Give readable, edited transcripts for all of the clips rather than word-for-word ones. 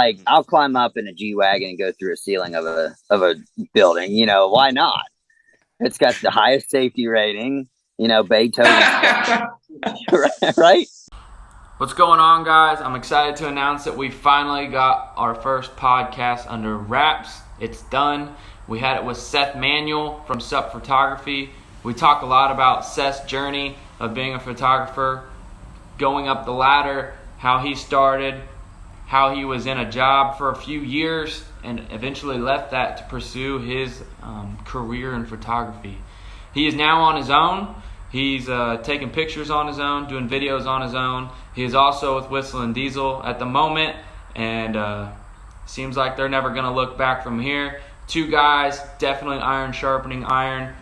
Like, I'll climb up in a G-Wagon and go through a ceiling of a building. You know, why not? It's got the highest safety rating. You know, Beethoven, right? What's going on, guys? I'm excited to announce that we finally got our first podcast under wraps. It's done. We had it with Seth Manuel from Sup.Photography. We talk a lot about Seth's journey of being a photographer, going up the ladder, how he started, how he was in a job for a few years and eventually left that to pursue his career in photography. He is now on his own. He's taking pictures on his own, doing videos on his own. He is also with Whistle and Diesel at the moment, and seems like they're never going to look back from here. Two guys, definitely iron sharpening iron,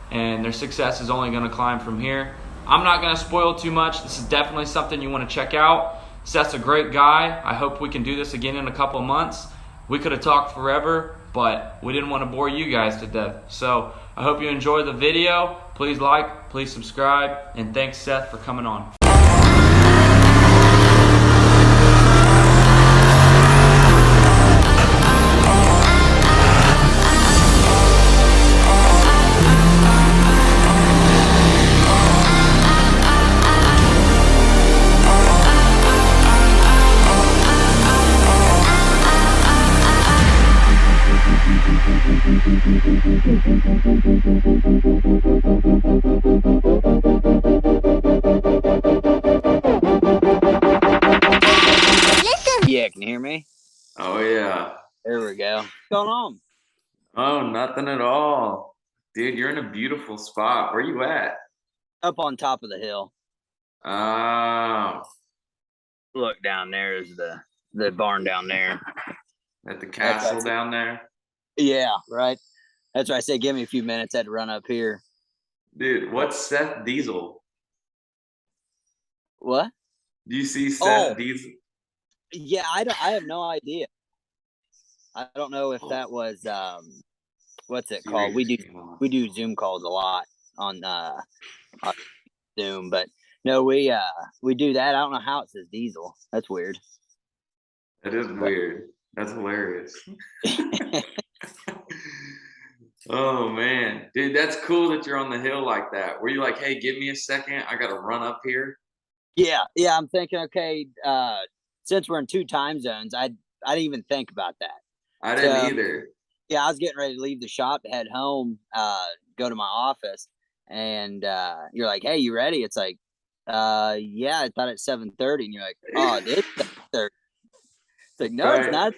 and their success is only going to climb from here. I'm not going to spoil too much. This is definitely something you want to check out. Seth's a great guy. I hope we can do this again in a couple of months. We could have talked forever, but we didn't want to bore you guys to death. So I hope you enjoy the video. Please like, please subscribe, and thanks, Seth, for coming on. Yeah, can you hear me? Oh, yeah. There we go. What's going on? Oh, nothing at all. Dude, you're in a beautiful spot. Where you at? Up on top of the hill. Oh. Look, down there is the barn down there. At the castle down there? Yeah, right. That's why I say give me a few minutes. I had to run up here. Dude, what's Seth Diesel? What? Do you see Seth Diesel? Yeah, I have no idea. I don't know if that was what's it called? We do Zoom calls a lot on Zoom, but no, we do that. I don't know how it says Diesel. That's weird. That is weird. That's hilarious. Oh man, dude, that's cool that you're on the hill like that. Were you like, hey, give me a second, I gotta run up here? Yeah, I'm thinking, okay, since we're in two time zones, I didn't even think about that. I didn't either. Yeah, I was getting ready to leave the shop to head home, go to my office, and you're like, hey, you ready? It's like, yeah, I thought it's 7:30, and you're like, oh, it's 7:30. It's like, no, It's not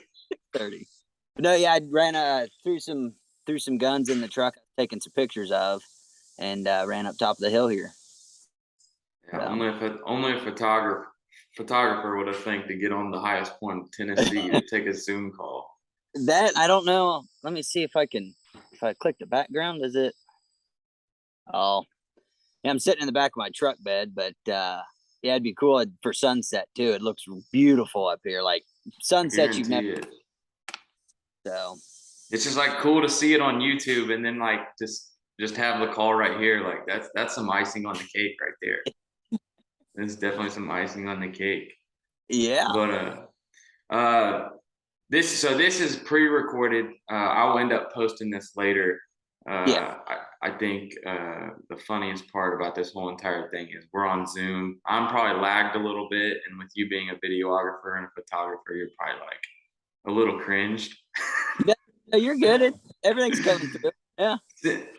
6:30. But no, yeah, I ran threw some guns in the truck, taking some pictures of, and ran up top of the hill here. Yeah, only a photographer would have think to get on the highest point of Tennessee to take a Zoom call. That I don't know. Let me see if I click the background, does it? Oh, yeah, I'm sitting in the back of my truck bed, but yeah, it'd be cool for sunset too. It looks beautiful up here, like sunset you've never. So it's just like cool to see it on YouTube, and then like just have the call right here. Like that's some icing on the cake right there. It's definitely some icing on the cake. Yeah. But this is pre-recorded. I'll end up posting this later. Yeah. I think the funniest part about this whole entire thing is we're on Zoom. I'm probably lagged a little bit, and with you being a videographer and a photographer, you're probably like a little cringed. No, you're good. Everything's coming through. Yeah.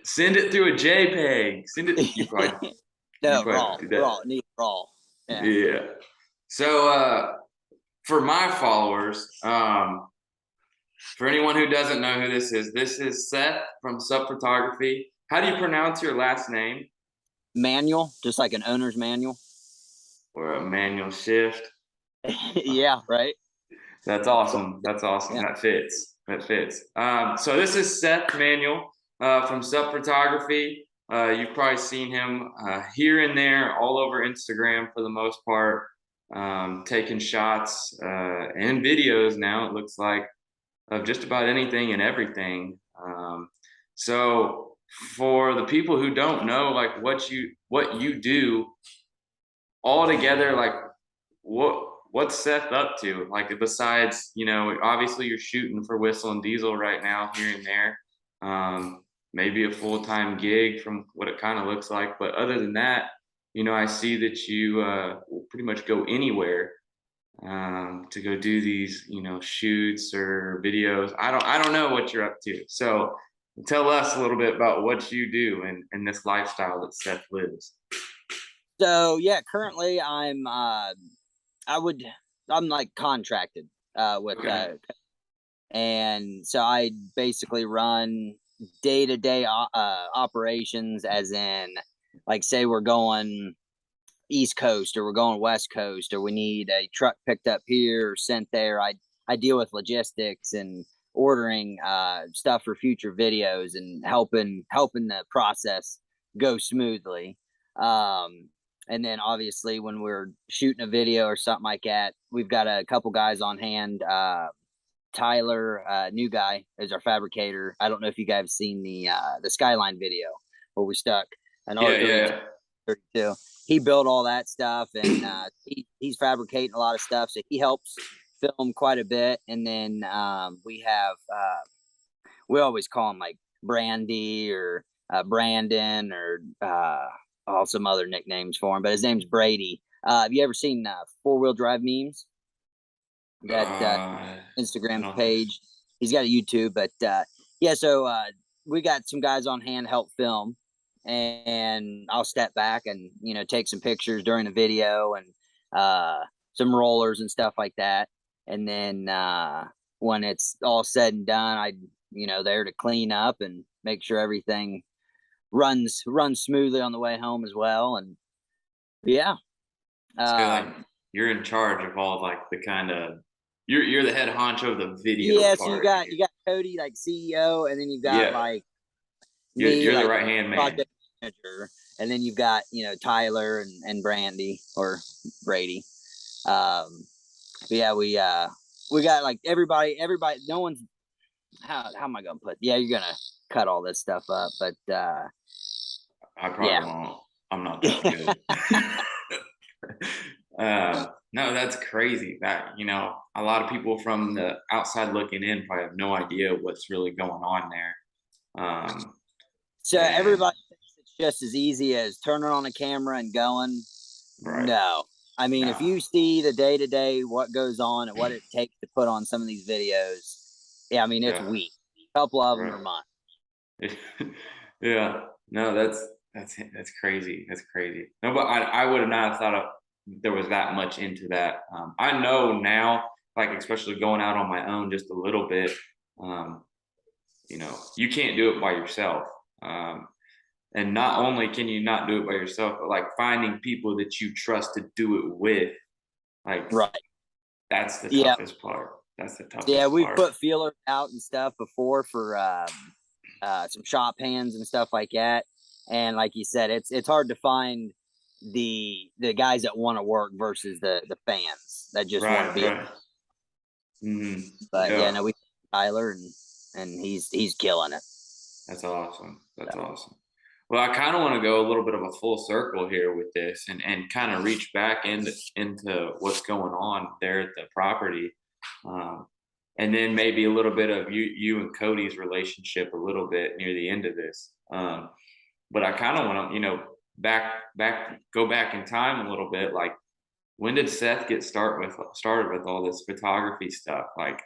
Send it through a JPEG. Send it. You probably, no, raw. Need raw. Yeah. Yeah. So for my followers, for anyone who doesn't know who this is Seth from Sup.Photography. How do you pronounce your last name? Manual, just like an owner's manual. Or a manual shift. Yeah, right. That's awesome. That's awesome. Yeah. That fits. So this is Seth Manuel from Sup.Photography. You've probably seen him here and there all over Instagram for the most part, taking shots and videos now, it looks like, of just about anything and everything. So for the people who don't know, like what you do all together, like what's Seth up to? Like besides, obviously you're shooting for Whistle and Diesel right now, here and there. Maybe a full-time gig from what it kind of looks like. But other than that, I see that you will pretty much go anywhere to go do these, shoots or videos. I don't know what you're up to. So tell us a little bit about what you do and this lifestyle that Seth lives. So yeah, currently I would I'm like contracted with Okay. and so I basically run day-to-day operations, as in, like, say we're going East Coast or we're going West Coast, or we need a truck picked up here or sent there. I deal with logistics and ordering stuff for future videos and helping the process go smoothly. And then obviously when we're shooting a video or something like that, we've got a couple guys on hand. Tyler, new guy, is our fabricator. I don't know if you guys have seen the Skyline video where we stuck an Yeah, R32. yeah. He built all that stuff, and he's fabricating a lot of stuff, so he helps film quite a bit. And then we have we always call him like Brandy or Brandon or all some other nicknames for him, but his name's Brady. Have you ever seen four-wheel drive memes? That I Instagram don't think so. page. He's got a YouTube, but yeah. So we got some guys on hand help film, and I'll step back and take some pictures during the video and some rollers and stuff like that. And then when it's all said and done, I there to clean up and make sure everything runs smoothly on the way home as well. And yeah, So like um, you're in charge of all like the kind of you're the head honcho of the video yeah. So you part. got Cody, like CEO, and then you've got Yeah, like me, you're the like right hand man. project manager, and then you've got Tyler and Brandy or Brady. But yeah, we got like everybody. No one's how am I gonna put? Yeah, you're gonna cut all this stuff up, but I yeah. probably won't. I'm not that good. No, that's crazy. That a lot of people from the outside looking in probably have no idea what's really going on there. So And everybody thinks it's just as easy as turning on a camera and going. right, No, I mean, if no, you see the day to day, what goes on and what it takes to put on some of these videos, yeah, I mean, it's yeah, weeks. A couple of them are right. months. Yeah, no, that's crazy. That's crazy. No, but I would have not thought there was that much into that. I know now, like especially going out on my own just a little bit. Um, you can't do it by yourself. And not only can you not do it by yourself, but like finding people that you trust to do it with, like Right. that's the Yeah. toughest part. That's the Yeah. toughest We've part. put feelers out and stuff before for some shop hands and stuff like that. And like you said, it's hard to find the guys that want to work versus the fans that just want to Right, be. right. But yeah, Yeah, no, we Tyler and he's killing it. that's awesome. That's So. awesome. Well, I kind of want to go a little bit of a full circle here with this and kind of reach back into what's going on there at the property. Um, and then maybe a little bit of you and Cody's relationship a little bit near the end of this. But I kind of want to, go back in time a little bit. Like, when did Seth get started with all this photography stuff? Like,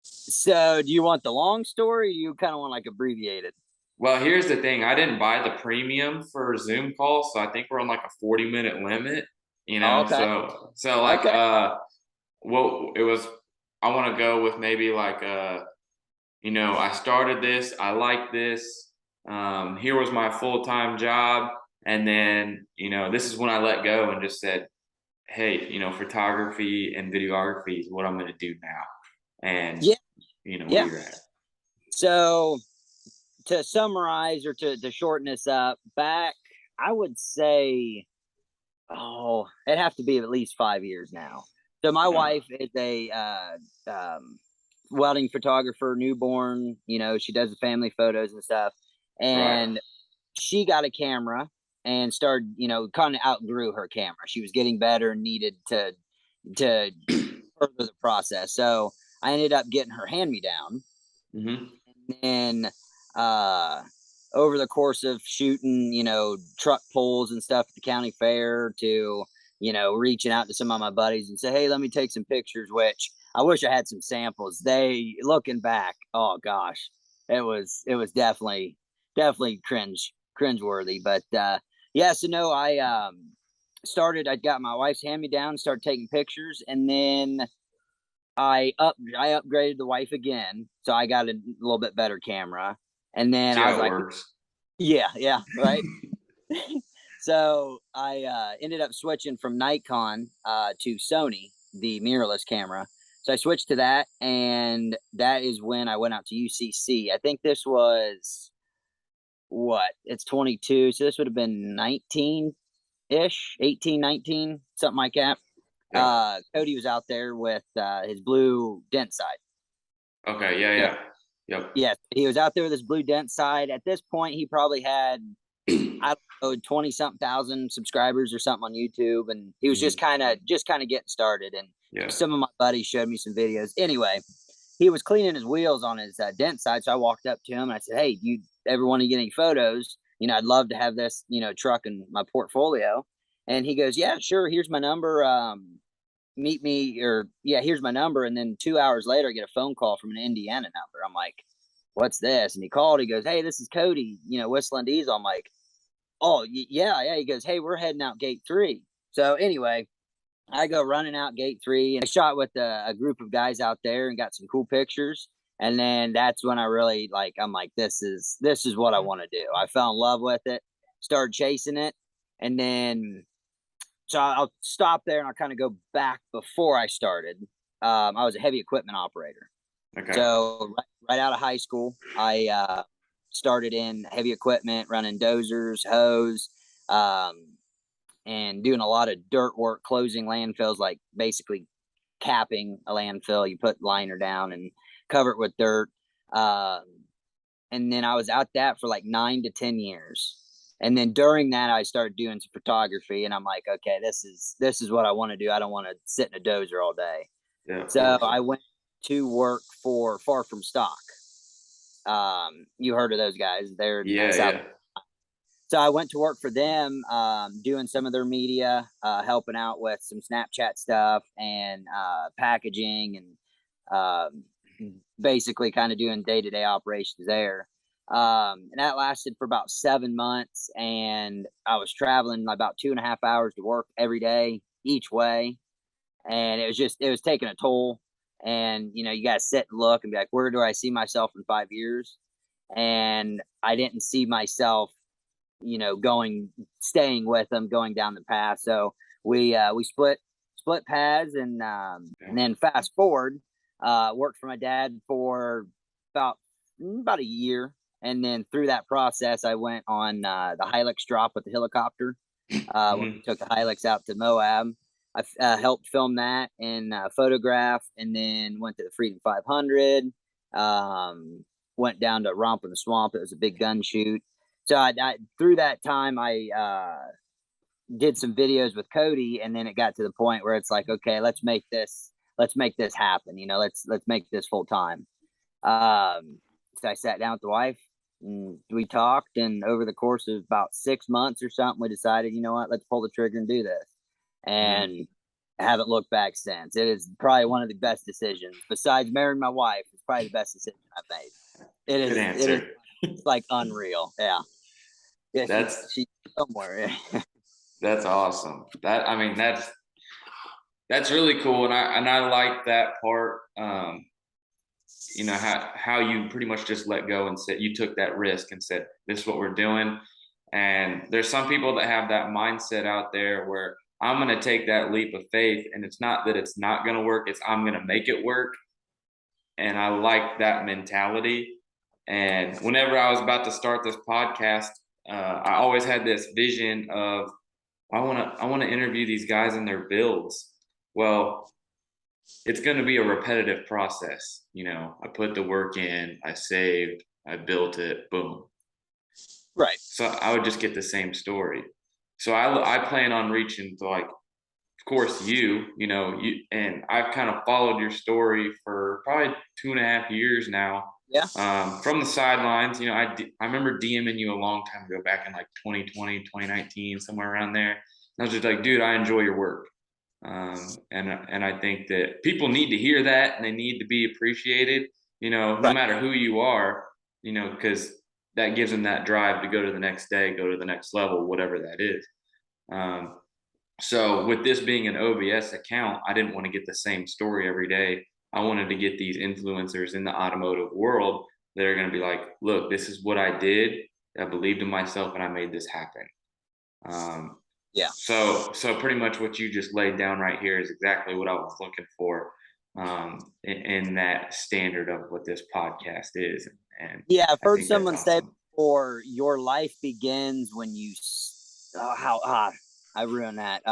So, do you want the long story? Or you kind of want like abbreviated? well, here's the thing. I didn't buy the premium for Zoom calls, so I think we're on like a 40-minute limit, Oh, okay. So like Okay. well, it was I want to go with maybe like I started this, I like this. Here was my full-time job, and then, this is when I let go and just said, "Hey, photography and videography is what I'm going to do now." And Yeah. where Yeah. you're at. So, to summarize or to shorten this up, back, I would say, it'd have to be at least 5 years now. So, my Uh, wife is a wedding photographer, newborn. She does the family photos and stuff. right. And she got a camera and started, kind of outgrew her camera. She was getting better and needed to to further the process. So I ended up getting her hand me down. Mm-hmm. And then over the course of shooting, truck pulls and stuff at the county fair to, reaching out to some of my buddies and say, hey, let me take some pictures, which I wish I had some samples. They, looking back, oh gosh, it was definitely cringeworthy. But yeah, so no, I got my wife's hand me down, started taking pictures, and then I upgraded the wife again, so I got a little bit better camera. And then See I how was it like, works. yeah, right. So I ended up switching from Nikon to Sony, the mirrorless camera. So I switched to that, and that is when I went out to UCC. I think this was what? It's 22, so this would have been 19 ish, 18, 19, something like that. Yeah. Cody was out there with his blue dent side. Okay. Yeah. So Yeah. Yep. yes, he was out there with his blue dent side. At this point, he probably had, I don't know, 20 something thousand subscribers or something on YouTube, and he was Mhm. just kind of getting started. And Yeah. some of my buddies showed me some videos. Anyway, he was cleaning his wheels on his dent side, so I walked up to him and I said, "Hey, do you ever want to get any photos? I'd love to have this, truck in my portfolio." And he goes, "Yeah, sure. Here's my number. Meet me, or yeah, here's my number." And then 2 hours later, I get a phone call from an Indiana number. I'm like, what's this? And he called. He goes, "Hey, this is Cody, whistling diesel." I'm like, oh, yeah. He goes, "Hey, we're heading out gate 3." So anyway, I go running out gate 3, and I shot with a group of guys out there and got some cool pictures. And then that's when I really, like, I'm like, this is what I want to do. I fell in love with it, started chasing it. And then so I'll stop there and I'll kind of go back before I started. I was a heavy equipment operator. Okay. So right out of high school, I started in heavy equipment, running dozers, hose, um, and doing a lot of dirt work, closing landfills, like basically capping a landfill. You put liner down and cover it with dirt. Um, and then I was out that for like 9 to 10 years. And then during that, I started doing some photography, and I'm like, okay, this is what I want to do. I don't want to sit in a dozer all day. Yeah. Of So course. I went to work for Far From Stock. You heard of those guys? They're in Yeah. South. Yeah. So I went to work for them, doing some of their media, helping out with some Snapchat stuff and packaging, and basically kind of doing day-to-day operations there. And that lasted for about 7 months, and I was traveling about 2.5 hours to work every day each way, and it was taking a toll. And you got to sit and look and be like, where do I see myself in 5 years? And I didn't see myself, staying with them, going down the path. So we split paths, and then fast forward, worked for my dad for about a year. And then through that process, I went on the Hilux drop with the helicopter. When we Mhm. took the Hilux out to Moab, I helped film that and photograph, and then went to the Freedom 500. Went down to Romp in the Swamp. It was a big gun shoot. So through that time, I did some videos with Cody, and then it got to the point where it's like, okay, let's make this happen. Let's make this full time. So I sat down with the wife, and we talked, and over the course of about 6 months or something, we decided, you know what, let's pull the trigger and do this. Mhm. And I haven't looked back since. It is probably one of the best decisions, besides marrying my wife. It's probably the best decision I've made. It Good is. It is. answer. It's like unreal. Yeah. Yeah. She's That's she's somewhere. that's awesome. That's really cool, and I like that part. How you pretty much just let go and said you took that risk and said this is what we're doing. And there's some people that have that mindset out there where I'm going to take that leap of faith, and it's not that it's not going to work, it's I'm going to make it work. And I like that mentality. And whenever I was about to start this podcast, I always had this vision of I want to interview these guys in their builds. Well, it's going to be a repetitive process. I put the work in, I saved, I built it, boom. Right. So I would just get the same story. So I plan on reaching to like course, and I've kind of followed your story for probably 2.5 years now. Yeah. From the sidelines, I remember DMing you a long time ago, back in like 2020, 2019, somewhere around there. And I was just like, dude, I enjoy your work. And I think that people need to hear that, and they need to be appreciated, no Right. matter who you are, because that gives them that drive to go to the next day, go to the next level, whatever that is. So with this being an OBS account, I didn't want to get the same story every day. I wanted to get these influencers in the automotive world that are going to be like, look, this is what I did. I believed in myself and I made this happen. Yeah. So pretty much what you just laid down right here is exactly what I was looking for, in that standard of what this podcast is. And Yeah, I've I heard think that's someone say awesome. before, your life begins when you how I ruined that.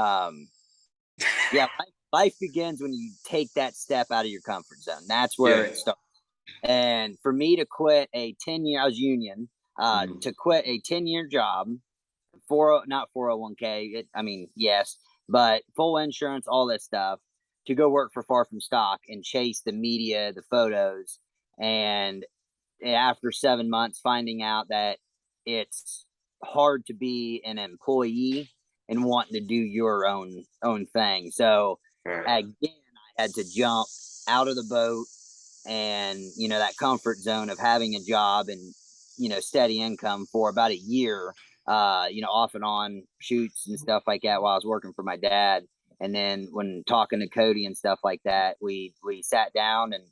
Yeah, life begins when you take that step out of your comfort zone. That's where Yeah. it starts. And for me to quit a 10-year, I was union, Mhm. to quit a 10-year job, not 401k. I mean, yes, but full insurance, all this stuff, to go work for Far From Stock and chase the media, the photos, and after 7 months, finding out that it's hard to be an employee and wanting to do your own thing. So Right. again, I had to jump out of the boat and that comfort zone of having a job and steady income for about a year, off and on shoots and stuff like that while I was working for my dad. And then when talking to Cody and stuff like that, we sat down and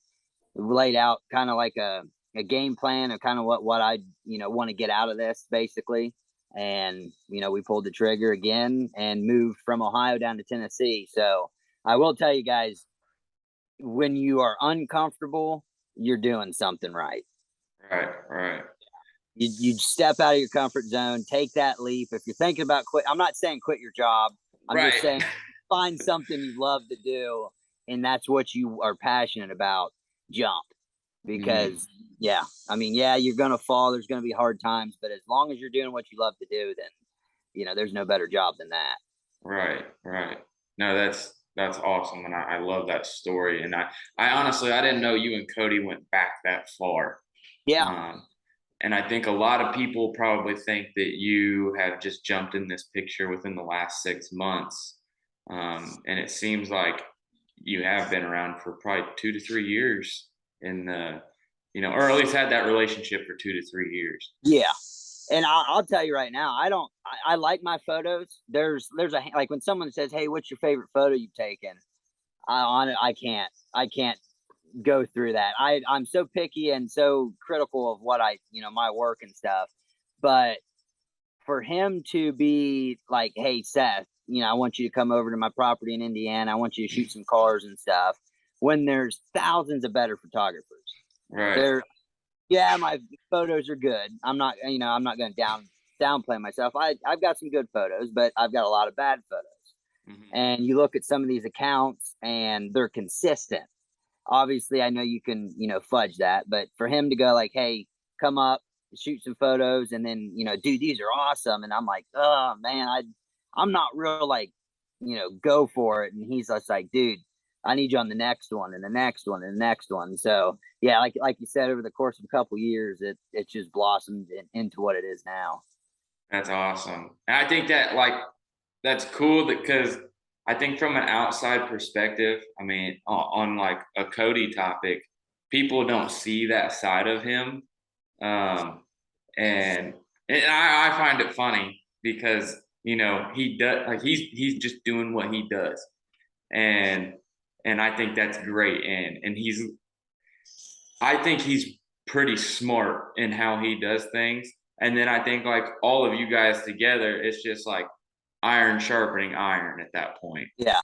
laid out kind of like a game plan of kind of what I want to get out of this basically. And we pulled the trigger again and moved from Ohio down to Tennessee. So I will tell you guys, when you are uncomfortable, you're doing something right. Right. Right. You step out of your comfort zone, take that leap. If you're thinking about quit, I'm not saying quit your job. I'm just Right. saying find something you love to do, and that's what you are passionate about. Jump, Mhm. because yeah, I mean, yeah, you're gonna fall. There's gonna be hard times, but as long as you're doing what you love to do, then there's no better job than that. Right, right. No, that's awesome, and I love that story. And I honestly, I didn't know you and Cody went back that far. Yeah, Um, and I think a lot of people probably think that you have just jumped in this picture within the last 6 months, and it seems like you have been around for probably 2 to 3 years in the, or at least had that relationship for 2 to 3 years. yeah. And I'll tell you right now, I don't. I like my photos. There's a like when someone says, "Hey, what's your favorite photo you've taken?" I can't go through that. I'm so picky and so critical of what my work and stuff. But for him to be like, "Hey, Seth, I want you to come over to my property in Indiana. I want you to shoot some cars and stuff," when there's thousands of better photographers. Right. There, yeah, my photos are good. I'm not going to downplay myself. I've got some good photos, but I've got a lot of bad photos. Hmm. And you look at some of these accounts and they're consistent. Obviously, I know you can, fudge that, but for him to go like, "Hey, come up, shoot some photos," and then, "Dude, these are awesome," and I'm like, "Oh man, I'm not real like, go for it," and he's just like, "Dude, I need you on the next one and the next one and the next one." So yeah, like you said, over the course of a couple years, it just blossomed into what it is now. That's awesome. And I think that that's cool because I think from an outside perspective, I mean, on like a Cody topic, people don't see that side of him. Um, and I find it funny because, he does like he's just doing what he does. And I think that's great. And I think he's pretty smart in how he does things. And then I think like all of you guys together, it's just like iron sharpening iron at that point. Yeah.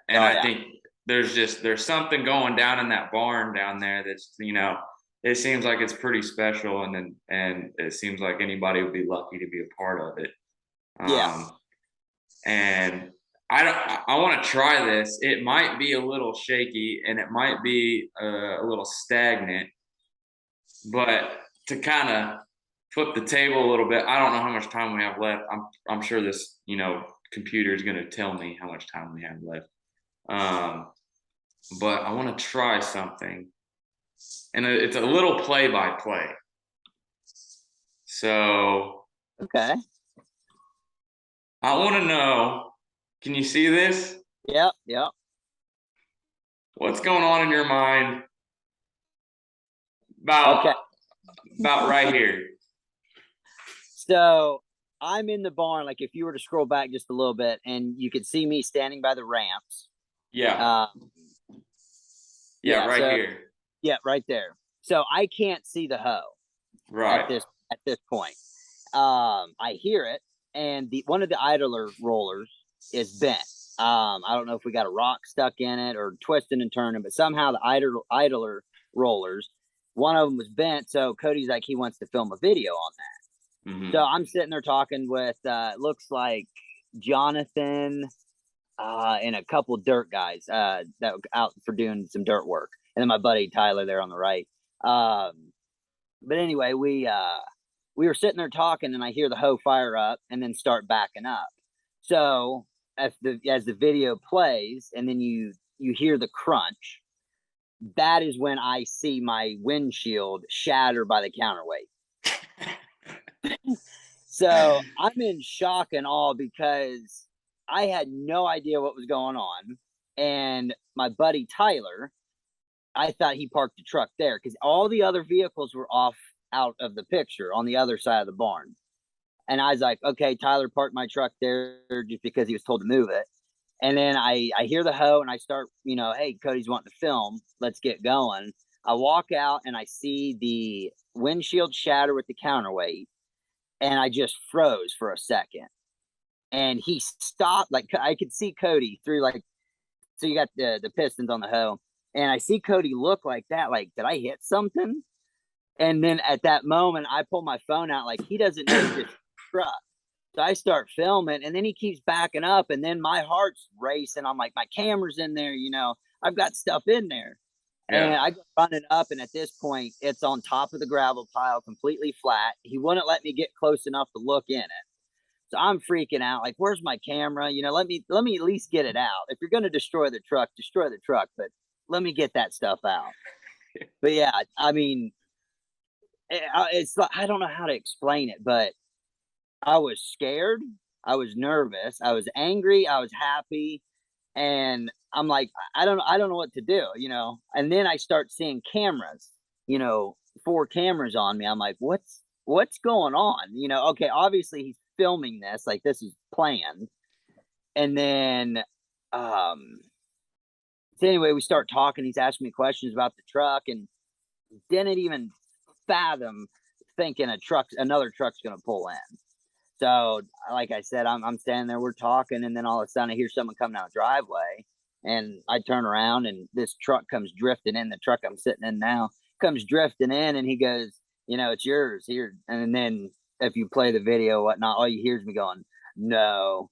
And Oh I yeah. think there's something going down in that barn down there that's, it seems like it's pretty special, and it seems like anybody would be lucky to be a part of it. Yeah. Um, and I don't, I want to try this. It might be a little shaky and it might be a little stagnant, but to kind of flip the table a little bit, I don't know how much time we have left. I'm sure this, computer is going to tell me how much time we have left. But I want to try something, and it's a little play-by-play. So Okay. I want to know, can you see this? Yep. Yep. What's going on in your mind Okay. about right here? So I'm in the barn. Like if you were to scroll back just a little bit, and you could see me standing by the ramps. Yeah. Yeah, right So here. yeah, right there. So I can't see the hoe Right. at this point. I hear it, and one of the idler rollers is bent. I don't know if we got a rock stuck in it or twisting and turning, but somehow the idler rollers, one of them was bent. So Cody's like, he wants to film a video on that. Mm-hmm. So I'm sitting there talking with, looks like Jonathan, and a couple dirt guys, that were out for doing some dirt work. And then my buddy Tyler there on the right. But anyway, we were sitting there talking, and I hear the hoe fire up and then start backing up. So as the video plays, and then you hear the crunch, that is when I see my windshield shatter by the counterweight. So I'm in shock and awe because I had no idea what was going on. And my buddy Tyler, I thought he parked the truck there because all the other vehicles were off out of the picture on the other side of the barn. And I was like, okay, Tyler parked my truck there just because he was told to move it. And then I hear the hoe and I start, hey, Cody's wanting to film. Let's get going. I walk out and I see the windshield shatter with the counterweight. And I just froze for a second. And he stopped. Like I could see Cody through, like, so you got the pistons on the hoe. And I see Cody look like that. Like, did I hit something? And then at that moment, I pull my phone out, like he doesn't know this truck. So I start filming, and then he keeps backing up, and then my heart's racing. I'm like, my camera's in there, I've got stuff in there. And I go running up, and at this point, it's on top of the gravel pile, completely flat. He wouldn't let me get close enough to look in it. So I'm freaking out, like, where's my camera? Let me at least get it out. If you're going to destroy the truck, but let me get that stuff out. But yeah, I mean, it's like, I don't know how to explain it, but I was scared, I was nervous, I was angry, I was happy, and I'm like, I don't know what to do, And then I start seeing cameras, 4 cameras on me. I'm like, what's going on? Okay, obviously he's filming this, like this is planned. And then so anyway, we start talking, he's asking me questions about the truck, and didn't even fathom thinking another truck's gonna pull in. So like I said, I'm standing there, we're talking, and then all of a sudden I hear someone coming down the driveway, and I turn around and this truck comes drifting in. The truck I'm sitting in now comes drifting in, and he goes, it's yours here. And then if you play the video, whatnot, all you hear is me going, no.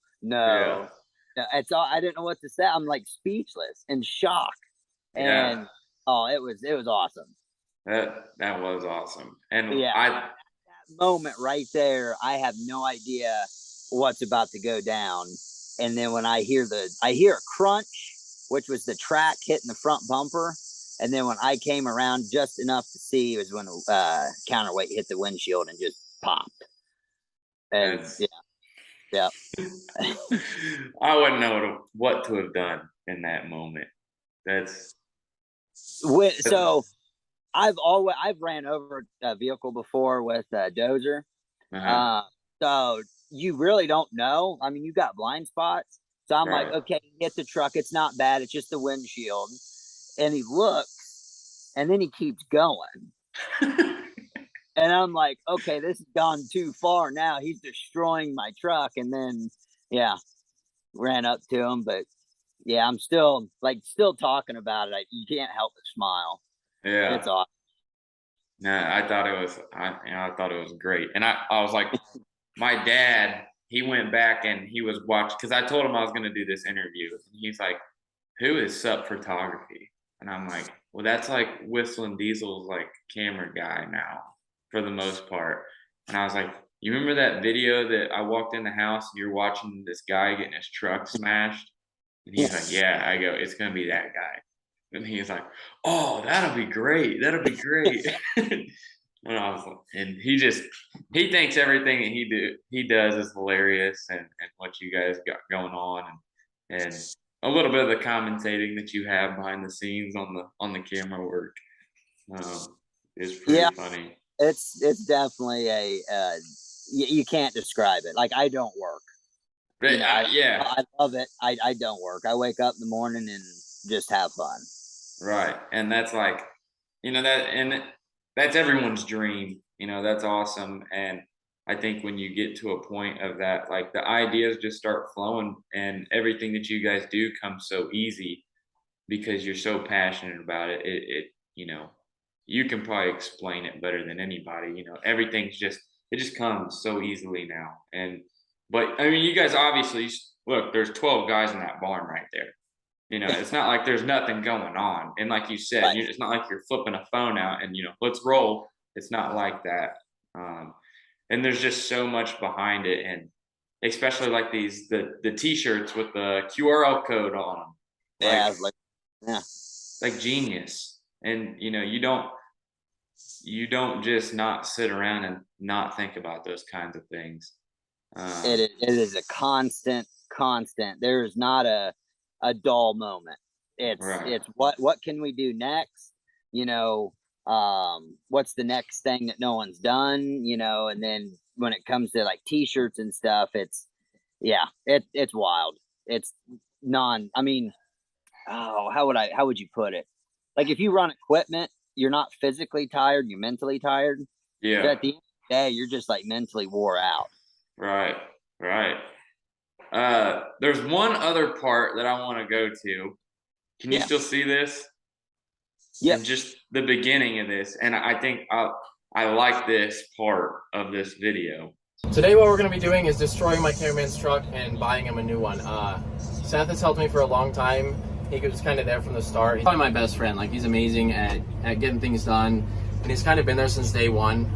It's all, I didn't know what to say. I'm like speechless in shock. And oh, it was awesome. That was awesome. And that moment right there, I have no idea what's about to go down. And then when I hear a crunch, which was the track hitting the front bumper. And then when I came around just enough to see, was when counterweight hit the windshield and just popped. And yeah. I wouldn't know what to have done in that moment. So I've ran over a vehicle before with a dozer. So you really don't know. I mean, you got blind spots. So I'm like, okay, hit the truck. It's not bad. It's just the windshield. And he looks, and then he keeps going. And I'm like, okay, this has gone too far now. He's destroying my truck. And then, ran up to him. But yeah, I'm still talking about it. You can't help but smile. Yeah, it's awesome. Nah, I thought it was great. And I was like, my dad, he went back and he was watching, because I told him I was going to do this interview. And he's like, who is Sup.Photography? And I'm like, well, that's like Whistling Diesel's like camera guy now, for the most part. And I was like, you remember that video that I walked in the house and you're watching this guy getting his truck smashed? And he's like, yeah. I go, it's going to be that guy. And he's like, oh, that'll be great. That'll be great. And I was like, and he thinks everything that he does is hilarious, and what you guys got going on, and a little bit of the commentating that you have behind the scenes on the camera work is pretty Yeah, funny. it's definitely you can't describe it. Like, I don't work. But yeah, I love it. I don't work. I wake up in the morning and just have fun. right. And that's like, that's everyone's dream. That's awesome. And I think when you get to a point of that, like the ideas just start flowing, and everything that you guys do comes so easy because you're so passionate about it. You can probably explain it better than anybody. It just comes so easily now. But I mean, you guys obviously look, there's 12 guys in that barn right there. It's not like there's nothing going on. And like you said, Right. it's not like you're flipping a phone out and, let's roll. It's not like that. And there's just so much behind it. And especially like the t-shirts with the QRL code on them, Yeah, yeah. like genius. And, you don't just not sit around and not think about those kinds of things. It is a constant. There is not a dull moment. Right. It's what can we do next? You know, what's the next thing that no one's done? And then when it comes to like t-shirts and stuff, it's wild. It's I mean, oh, how would you put it? Like, if you run equipment, you're not physically tired, you're mentally tired. But Yeah. at the end of the day, you're just like mentally wore out. Right. Right. There's one other part that I want to go to. Can you Yeah. still see this? Yep. And just the beginning of this, and I think I like this part of this video. Today what we're going to be doing is destroying my cameraman's truck and buying him a new one. Seth has helped me for a long time. He was kind of there from the start. He's probably my best friend. Like, he's amazing at getting things done, and he's kind of been there since day one.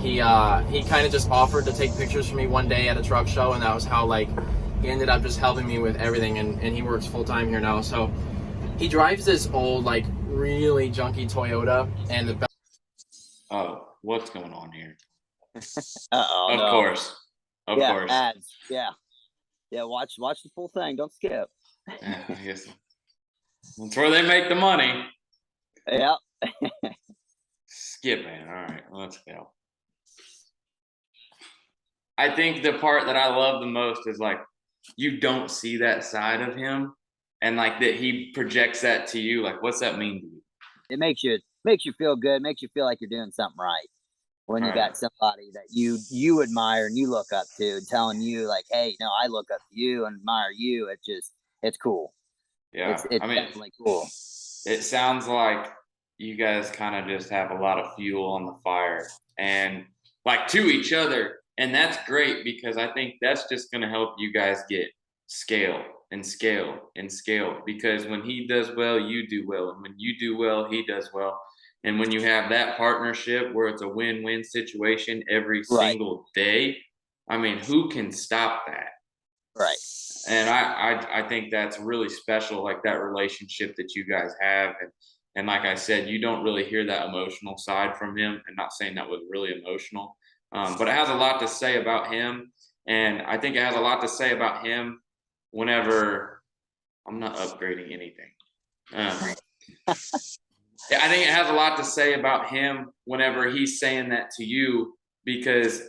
He kind of just offered to take pictures for me one day at a truck show, and that was how, like, he ended up just helping me with everything, and he works full-time here now. So he drives this old, like, really junky Toyota, and the best. Oh, what's going on here? Uh-oh. Of course. Of course. Ads. Yeah. Watch the full thing. Don't skip. Yeah, I guess that's where they make the money. Yeah. Skip, man. All right, let's go. I think the part that I love the most is like, you don't see that side of him, and like that he projects that to you. Like, what's that mean to you? It makes you feel good, makes you feel like you're doing something right. When you got somebody that you admire and you look up to, telling you like, hey, no, I look up to you and admire you. It's cool. Yeah, It's I mean, definitely cool. it sounds like you guys kind of just have a lot of fuel on the fire, and like to each other. And that's great, because I think that's just going to help you guys get scale and scale and scale, because when he does well, you do well. And when you do well, he does well. And when you have that partnership where it's a win-win situation every Right. single day, I mean, who can stop that? Right. And I think that's really special, like that relationship that you guys have. And like I said, you don't really hear that emotional side from him. And not saying that was really emotional, but it has a lot to say about him. And I think it has a lot to say about him whenever I'm not upgrading anything. I think it has a lot to say about him whenever he's saying that to you, because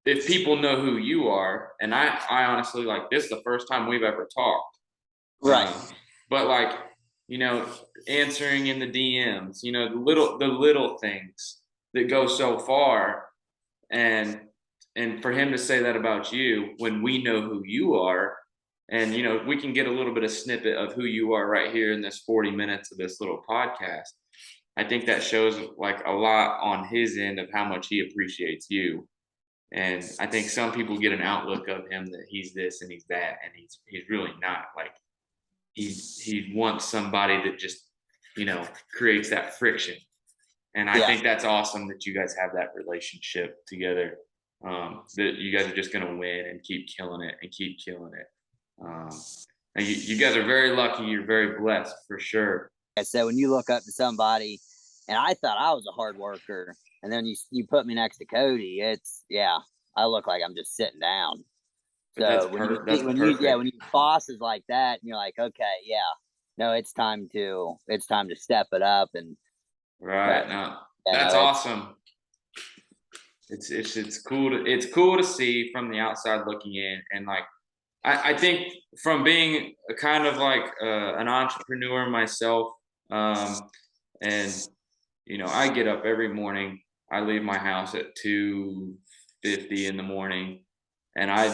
if people know who you are, and I honestly, like, this is the first time we've ever talked. Right. But like, answering in the DMs, the little things that go so far, and for him to say that about you when we know who you are, and we can get a little bit of snippet of who you are right here in this 40 minutes of this little podcast. I think that shows like a lot on his end of how much he appreciates you. And I think some people get an outlook of him that he's this and he's that, and he's really not. Like, he wants somebody that just creates that friction. And I think that's awesome that you guys have that relationship together. That you guys are just going to win and keep killing it and keep killing it. And you guys are very lucky. You're very blessed for sure. So when you look up to somebody, and I thought I was a hard worker, and then you put me next to Cody, I look like I'm just sitting down. But So that's perfect. when you bosses like that, and you're like, okay, no, it's time to step it up. And right now, that's awesome. It's cool to see from the outside looking in, and like I think from being a kind of like an entrepreneur myself, and I get up every morning. I leave my house at 2:50 in the morning, and I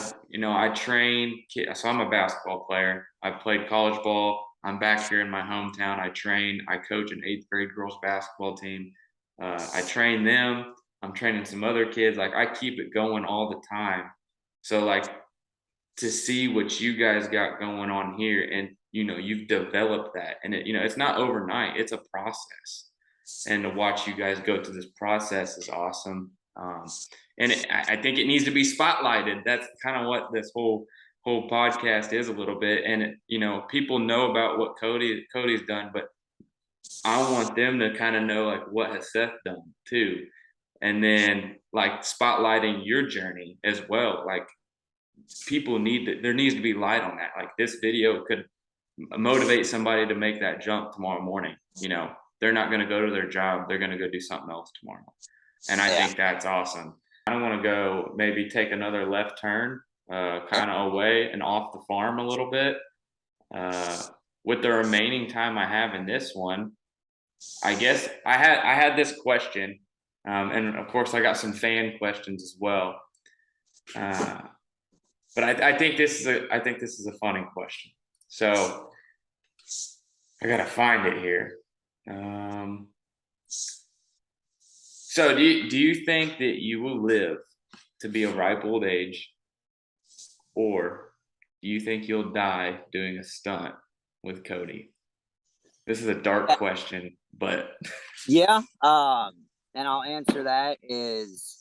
train. So I'm a basketball player. I played college ball. I'm back here in my hometown. I train. I coach an 8th grade girls basketball team. I train them. I'm training some other kids. Like I keep it going all the time. So like to see what you guys got going on here, and you've developed that, and it's not overnight. It's a process, and to watch you guys go through this process is awesome. And I think it needs to be spotlighted. That's kind of what this whole podcast is a little bit. And people know about what Cody's done, but I want them to kind of know like what has Seth done too, and then like spotlighting your journey as well. Like people there needs to be light on that. Like this video could motivate somebody to make that jump tomorrow morning. They're not going to go to their job. They're going to go do something else tomorrow. And I think that's awesome. I want to go maybe take another left turn, kind of away and off the farm a little bit. With the remaining time I have in this one, I guess I had this question, and of course I got some fan questions as well. But I think this is a funny question. So I gotta find it here. So do you think that you will live to be a ripe old age, or do you think you'll die doing a stunt with Cody? This is a dark question, but and I'll answer that is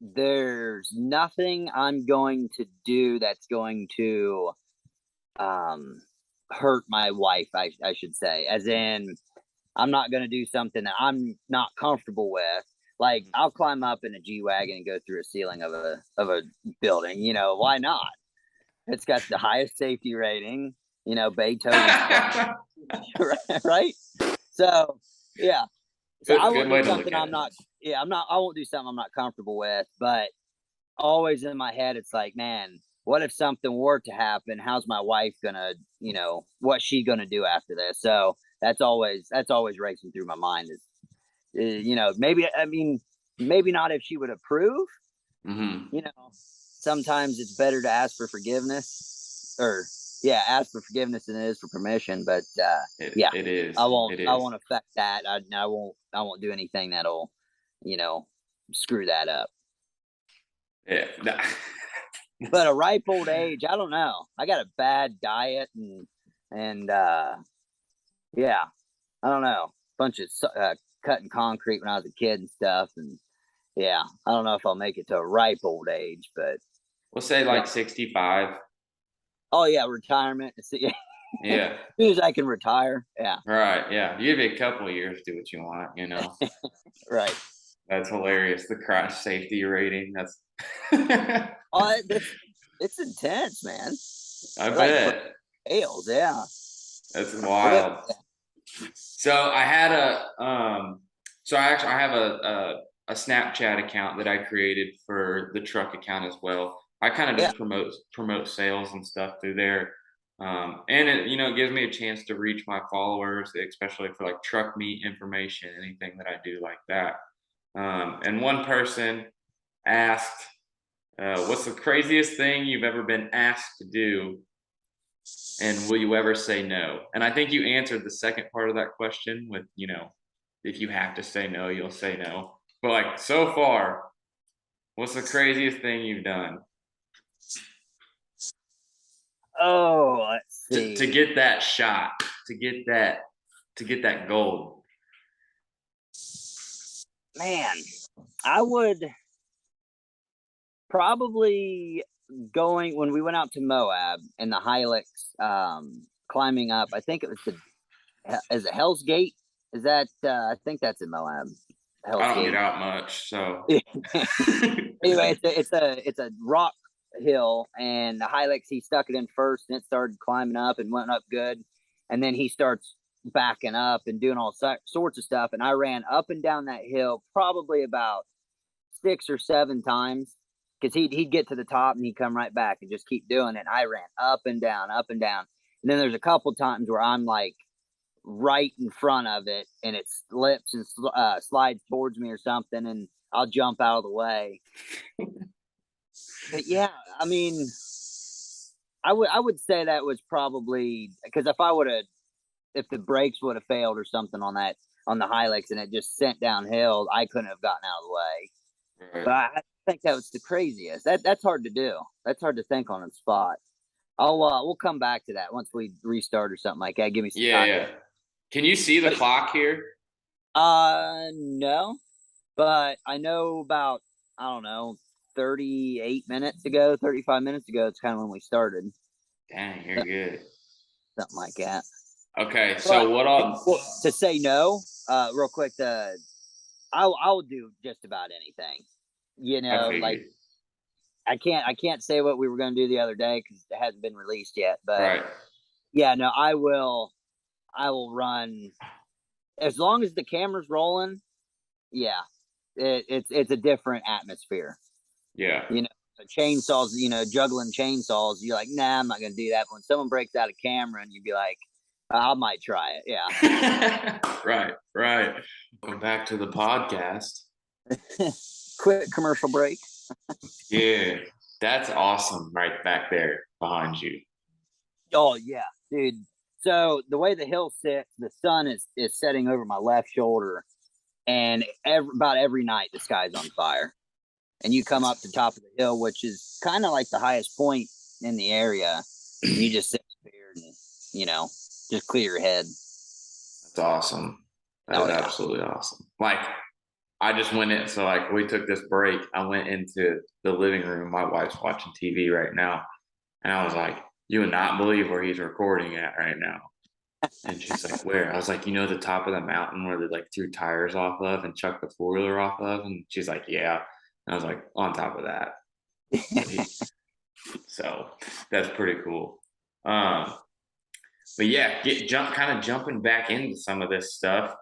there's nothing I'm going to do that's going to hurt my wife, I should say, as in I'm not going to do something that I'm not comfortable with. Like I'll climb up in a G-Wagon and go through a ceiling of a building. Why not? It's got the highest safety rating, Beethoven, right? So yeah. So I won't do something I won't do something I'm not comfortable with, but always in my head, it's like, man, what if something were to happen? How's my wife gonna, what's she gonna do after this? So that's always racing through my mind is maybe not if she would approve. Sometimes it's better to ask for forgiveness ask for forgiveness than it is for permission. But it is. I won't affect that. I won't do anything that'll, screw that up. Yeah. But a ripe old age, I don't know. I got a bad diet and I don't know. Bunch of cutting concrete when I was a kid and stuff, and I don't know if I'll make it to a ripe old age, but we'll say like 65. Oh yeah, retirement. Yeah. As soon as I can retire. Yeah. Right. Yeah. You have a couple of years to do what you want, Right. That's hilarious. The crash safety rating. That's it's intense, man. I bet. Ales, yeah. That's wild. So I had I have a Snapchat account that I created for the truck account as well. I kind of just promote sales and stuff through there. And it gives me a chance to reach my followers, especially for like truck meet information, anything that I do like that. And one person asked, what's the craziest thing you've ever been asked to do? And will you ever say no? And I think you answered the second part of that question with, if you have to say no, you'll say no. But like so far, what's the craziest thing you've done? Oh, let's see. To get that shot, to get that gold. Man, I would probably going when we went out to Moab and the Hilux, climbing up. I think it was is it Hell's Gate? Is that I think that's in Moab. I Hell's don't get Gate. out much, so. Anyway, it's a rock hill, and the Hilux, he stuck it in first, and it started climbing up and went up good, and then he starts backing up and doing all sorts of stuff, and I ran up and down that hill probably about 6 or 7 times because he'd get to the top and he'd come right back and just keep doing it. I ran up and down, up and down, and then there's a couple times where I'm like right in front of it and it slips and slides towards me or something, and I'll jump out of the way. But yeah, I mean, I would say that was probably because if the brakes would have failed or something on the Hilux and it just sent downhill, I couldn't have gotten out of the way. Right. But I think that was the craziest. That's hard to do. That's hard to think on the spot. We'll come back to that once we restart or something like that. Give me some time. Yeah. Can you see the clock here? No, but I know about, I don't know, 38 minutes ago, 35 minutes ago. It's kind of when we started. Dang, you're good. Something like that. Okay, so to say no, real quick, I'll do just about anything. You know, like I can't say what we were going to do the other day because it hasn't been released yet. But right. Yeah, no, I will run as long as the camera's rolling. Yeah, it's a different atmosphere. Yeah. You know, chainsaws. You know, juggling chainsaws. You're like, nah, I'm not going to do that. But when someone breaks out a camera, and you'd be like, I might try it. Yeah. Right. Going back to the podcast. Quick commercial break. Yeah, that's awesome right back there behind you. Oh, yeah, dude. So the way the hill sits, the sun is setting over my left shoulder, and about every night the sky's on fire. And you come up to the top of the hill, which is kind of like the highest point in the area. And you just sit there and, just clear your head. That's awesome. That is absolutely awesome. Like, I just went in, so like we took this break. I went into the living room. My wife's watching TV right now. And I was like, you would not believe where he's recording at right now. And she's like, where? I was like, the top of the mountain where they like threw tires off of and chucked the four-wheeler off of? And she's like, yeah. And I was like, on top of that. So that's pretty cool. But yeah, kind of jumping back into some of this stuff.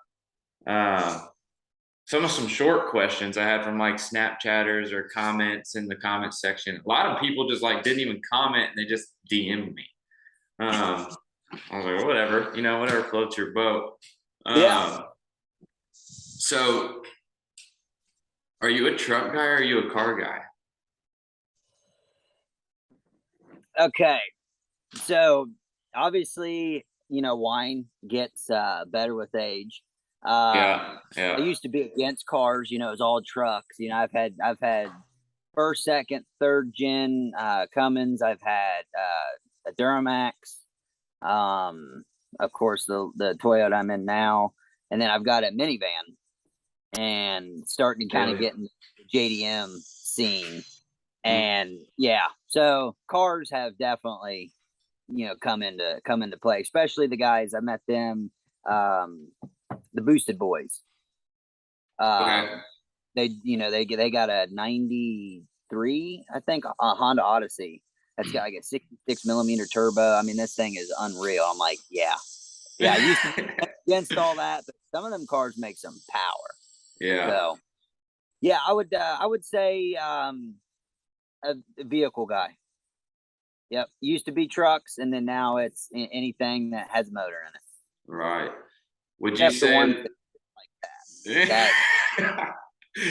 Some short questions I had from like Snapchatters or comments in the comments section. A lot of people just like didn't even comment and they just DM'd me. I was like, whatever, whatever floats your boat. So are you a truck guy or are you a car guy? Okay. So obviously, wine gets better with age. Yeah. I used to be against cars. It was all trucks. I've had first, second, third gen Cummins. I've had a Duramax. Of course, the Toyota I'm in now, and then I've got a minivan, and starting to kind of get in the JDM scene. And yeah, so cars have definitely, come into play, especially the guys I met them, the Boosted Boys. They got a 93, I think, a Honda Odyssey that's got like a 66 millimeter turbo. I mean, this thing is unreal. I'm like, yeah. I used to be against all that, but some of them cars make some power. Yeah. So yeah, I would say a vehicle guy. Yep. Used to be trucks, and then now it's anything that has a motor in it. Right. Would you say like that?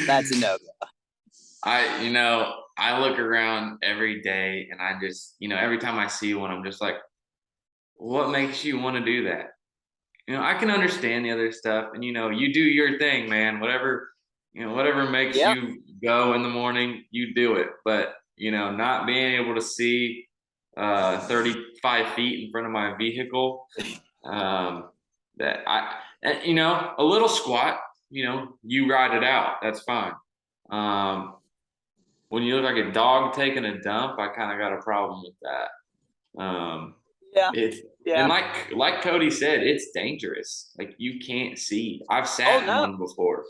That's a no-go. I look around every day, and I just, every time I see one, I'm just like, what makes you want to do that? I can understand the other stuff, and you do your thing, man. Whatever makes you go in the morning, you do it. But not being able to see 35 feet in front of my vehicle, that a little squat you ride it out. That's fine. When you look like a dog taking a dump, I kind of got a problem with that. Yeah. It's Yeah. and like Cody said, it's dangerous. Like you can't see. I've Oh sat in no. one before.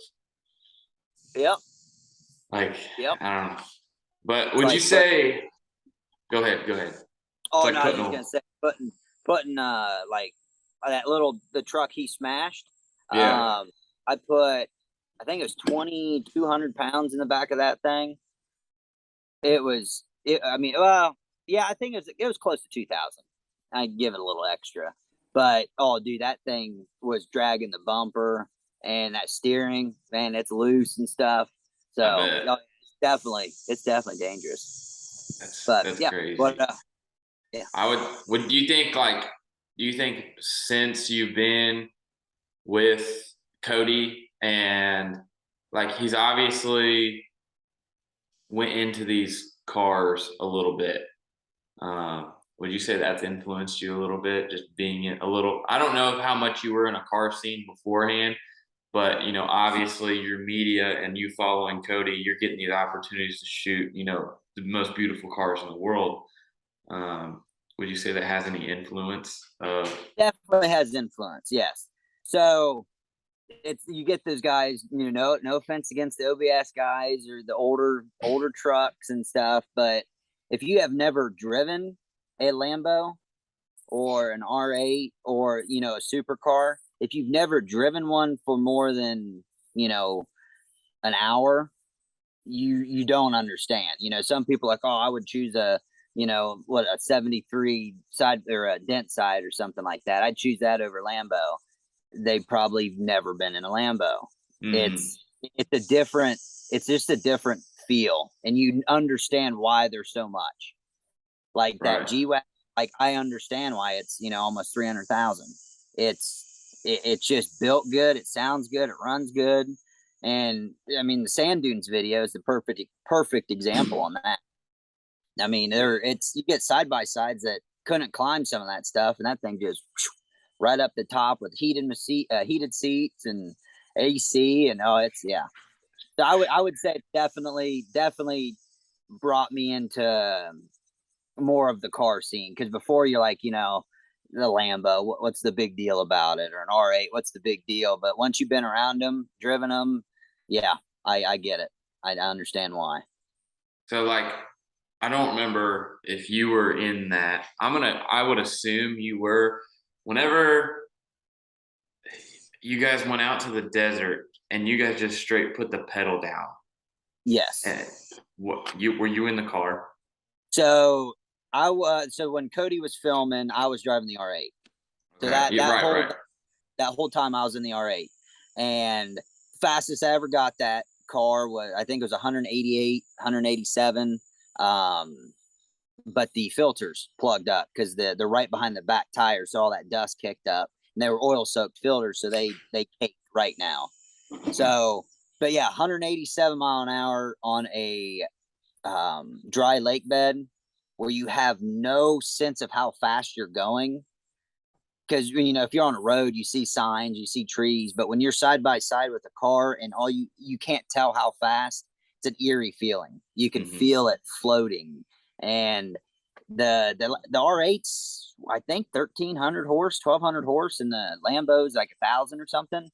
Yep. Like Yep. I don't know. But It's would you like put. say? Go ahead. Go ahead. It's Oh like no, I was putting just a gonna say putting like that the truck he smashed. yeah. I put, I think it was 2,200 pounds in the back of that thing. It was it. I mean, well, yeah, I think it was close to 2,000. I'd give it a little extra, but oh, dude, that thing was dragging the bumper and that steering, man, it's loose and stuff. I So bet no, it's definitely dangerous. But that's yeah, but crazy. yeah, I would do you think since you've been with Cody and like he's obviously went into these cars a little bit. Would you say that's influenced you a little bit? Just being in a little, I don't know how much you were in a car scene beforehand, but obviously your media and you following Cody, you're getting these opportunities to shoot, the most beautiful cars in the world. Would you say that has any influence of? definitely has influence. Yes. So it's, you get those guys, no offense against the OBS guys or the older trucks and stuff, but if you have never driven a Lambo or an R8 or a supercar, if you've never driven one for more than an hour, you don't understand. Some people are like, oh, I would choose a a 73 side or a dent side or something like that. I'd choose that over Lambo. They probably never been in a Lambo. Mhm. It's a different, it's just a different feel, and you understand why there's so much. Like that Right. G Wagon, like I understand why it's almost 300,000. It's just built good. It sounds good. It runs good. And I mean, the Sand Dunes video is the perfect example on that. I mean, you get side by sides that couldn't climb some of that stuff, and that thing just right up the top with heated seats and AC, and oh, it's yeah. So I would say definitely brought me into more of the car scene, because before you're like the Lambo, what's the big deal about it, or an R8, what's the big deal? But once you've been around them, driven them, yeah, I get it. I understand why. So like I don't remember if you were in that. I would assume you were. Whenever you guys went out to the desert and you guys just straight put the pedal down. Yes. And were you in the car? So so when Cody was filming, I was driving the R8. So Okay. Yeah, right. that whole time I was in the R8, and fastest I ever got that car was, I think it was 188, 187. But the filters plugged up because they're right behind the back tires, so all that dust kicked up, and they were oil soaked filters, so they caked right now. So, but yeah, 187 mile an hour on a dry lake bed where you have no sense of how fast you're going. Because if you're on a road, you see signs, you see trees, but when you're side by side with a car and all you can't tell how fast, it's an eerie feeling. You can Mm-hmm. feel it floating. And the R8's, I think, 1,300 horse, 1,200 horse, and the Lambo's like 1,000 or something.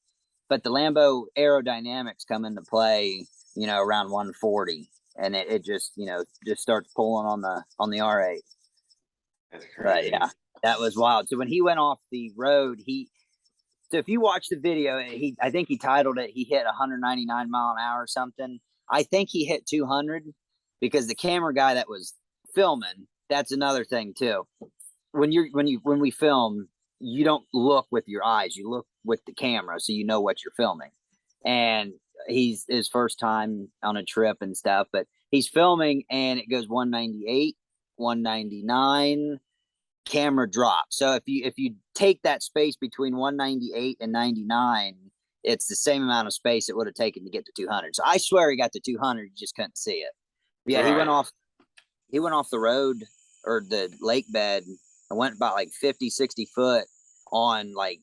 But the Lambo aerodynamics come into play, around 140, and it just just starts pulling on the R8. That's But crazy. yeah, that was wild. So when he went off the road, so if you watch the video, I think he titled it, he hit 199 mile an hour or something. I think he hit 200, because the camera guy that was filming, that's another thing too. When we film, you don't look with your eyes, you look with the camera, so you know what you're filming. And he's his first time on a trip and stuff, but he's filming and it goes 198, 199, camera drop. So if you take that space between 198 and 99, it's the same amount of space it would have taken to get to 200. So I swear he got to 200, you just couldn't see it. But yeah, Right. he went off the road or the lake bed and went about like 50, 60 foot on like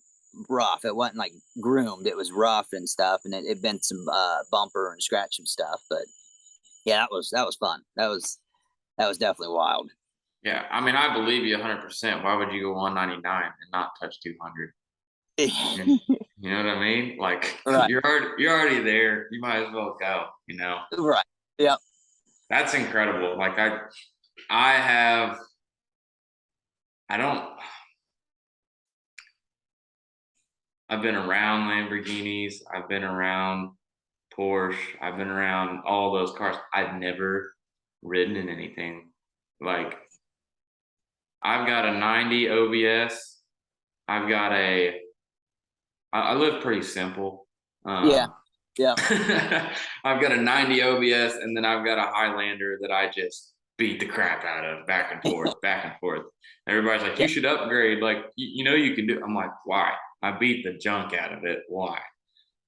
rough. It wasn't like groomed. It was rough and stuff, and it bent some bumper and scratch some stuff. But yeah, that was fun. That was definitely wild. Yeah, I mean, I believe you 100%. Why would you go 199 and not touch 200? And you know what I mean? Like Right. you're already there. You might as well go. Right. Yep. That's incredible. Like I have. I don't. I've been around Lamborghinis. I've been around Porsche. I've been around all those cars. I've never ridden in anything. Like I've got a 90 OBS. I've got a. I live pretty simple. Yeah. Yeah. I've got a 90 OBS, and then I've got a Highlander that I just beat the crap out of back and forth, back and forth. Everybody's like, Yeah. you should upgrade. Like, you know, you can do. I'm like, why? I beat the junk out of it. Why?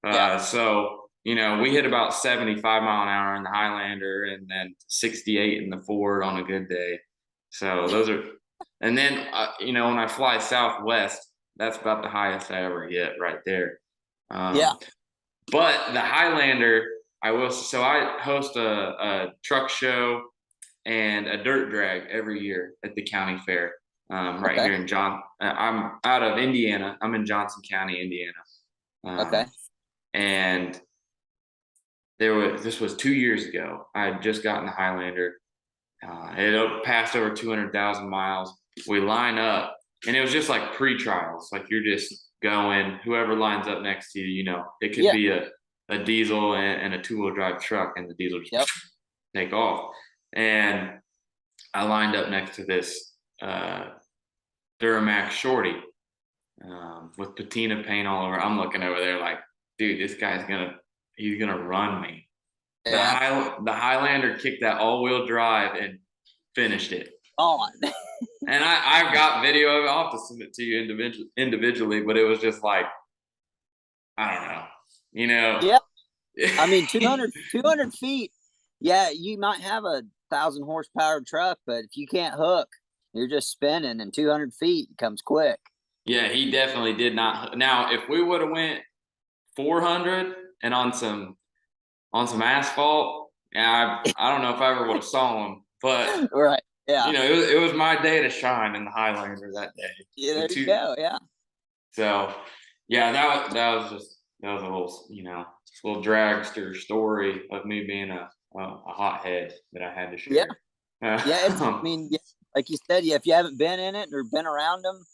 Yeah. So, we hit about 75 mile an hour in the Highlander and then 68 in the Ford on a good day. So those are, and then, when I fly Southwest, that's about the highest I ever get right there. Yeah. But the Highlander, so I host a truck show and a dirt drag every year at the county fair. Right Okay. here in I'm out of Indiana. I'm in Johnson County, Indiana. Okay. And this was 2 years ago. I had just gotten the Highlander. It passed over 200,000 miles. We line up, and it was just like pre-trials. Like you're just going, whoever lines up next to you, it could Yeah. be a diesel and a two-wheel drive truck, and the diesel just take off. And I lined up next to this Duramax shorty with patina paint all over. I'm looking over there like, dude, this guy's he's gonna run me. Yeah. The Highlander kicked that all-wheel drive and finished it. On. And I've got video of it. I'll have to send it to you individually, but it was just like, I don't know, Yeah. I mean, 200 feet. Yeah, you might have a 1,000 horsepower truck, but if you can't hook, you're just spinning, and 200 feet comes quick. Yeah, he definitely did not. Now, if we would have went 400 and on some asphalt, yeah, I don't know if I ever would have saw him, but Right. Yeah. it was my day to shine in the Highlander that day. Yeah. There you go. Yeah. So, yeah, that was a little dragster story of me being a hothead that I had to share. Yeah. I mean, yeah, like you said, yeah, if you haven't been in it or been around them,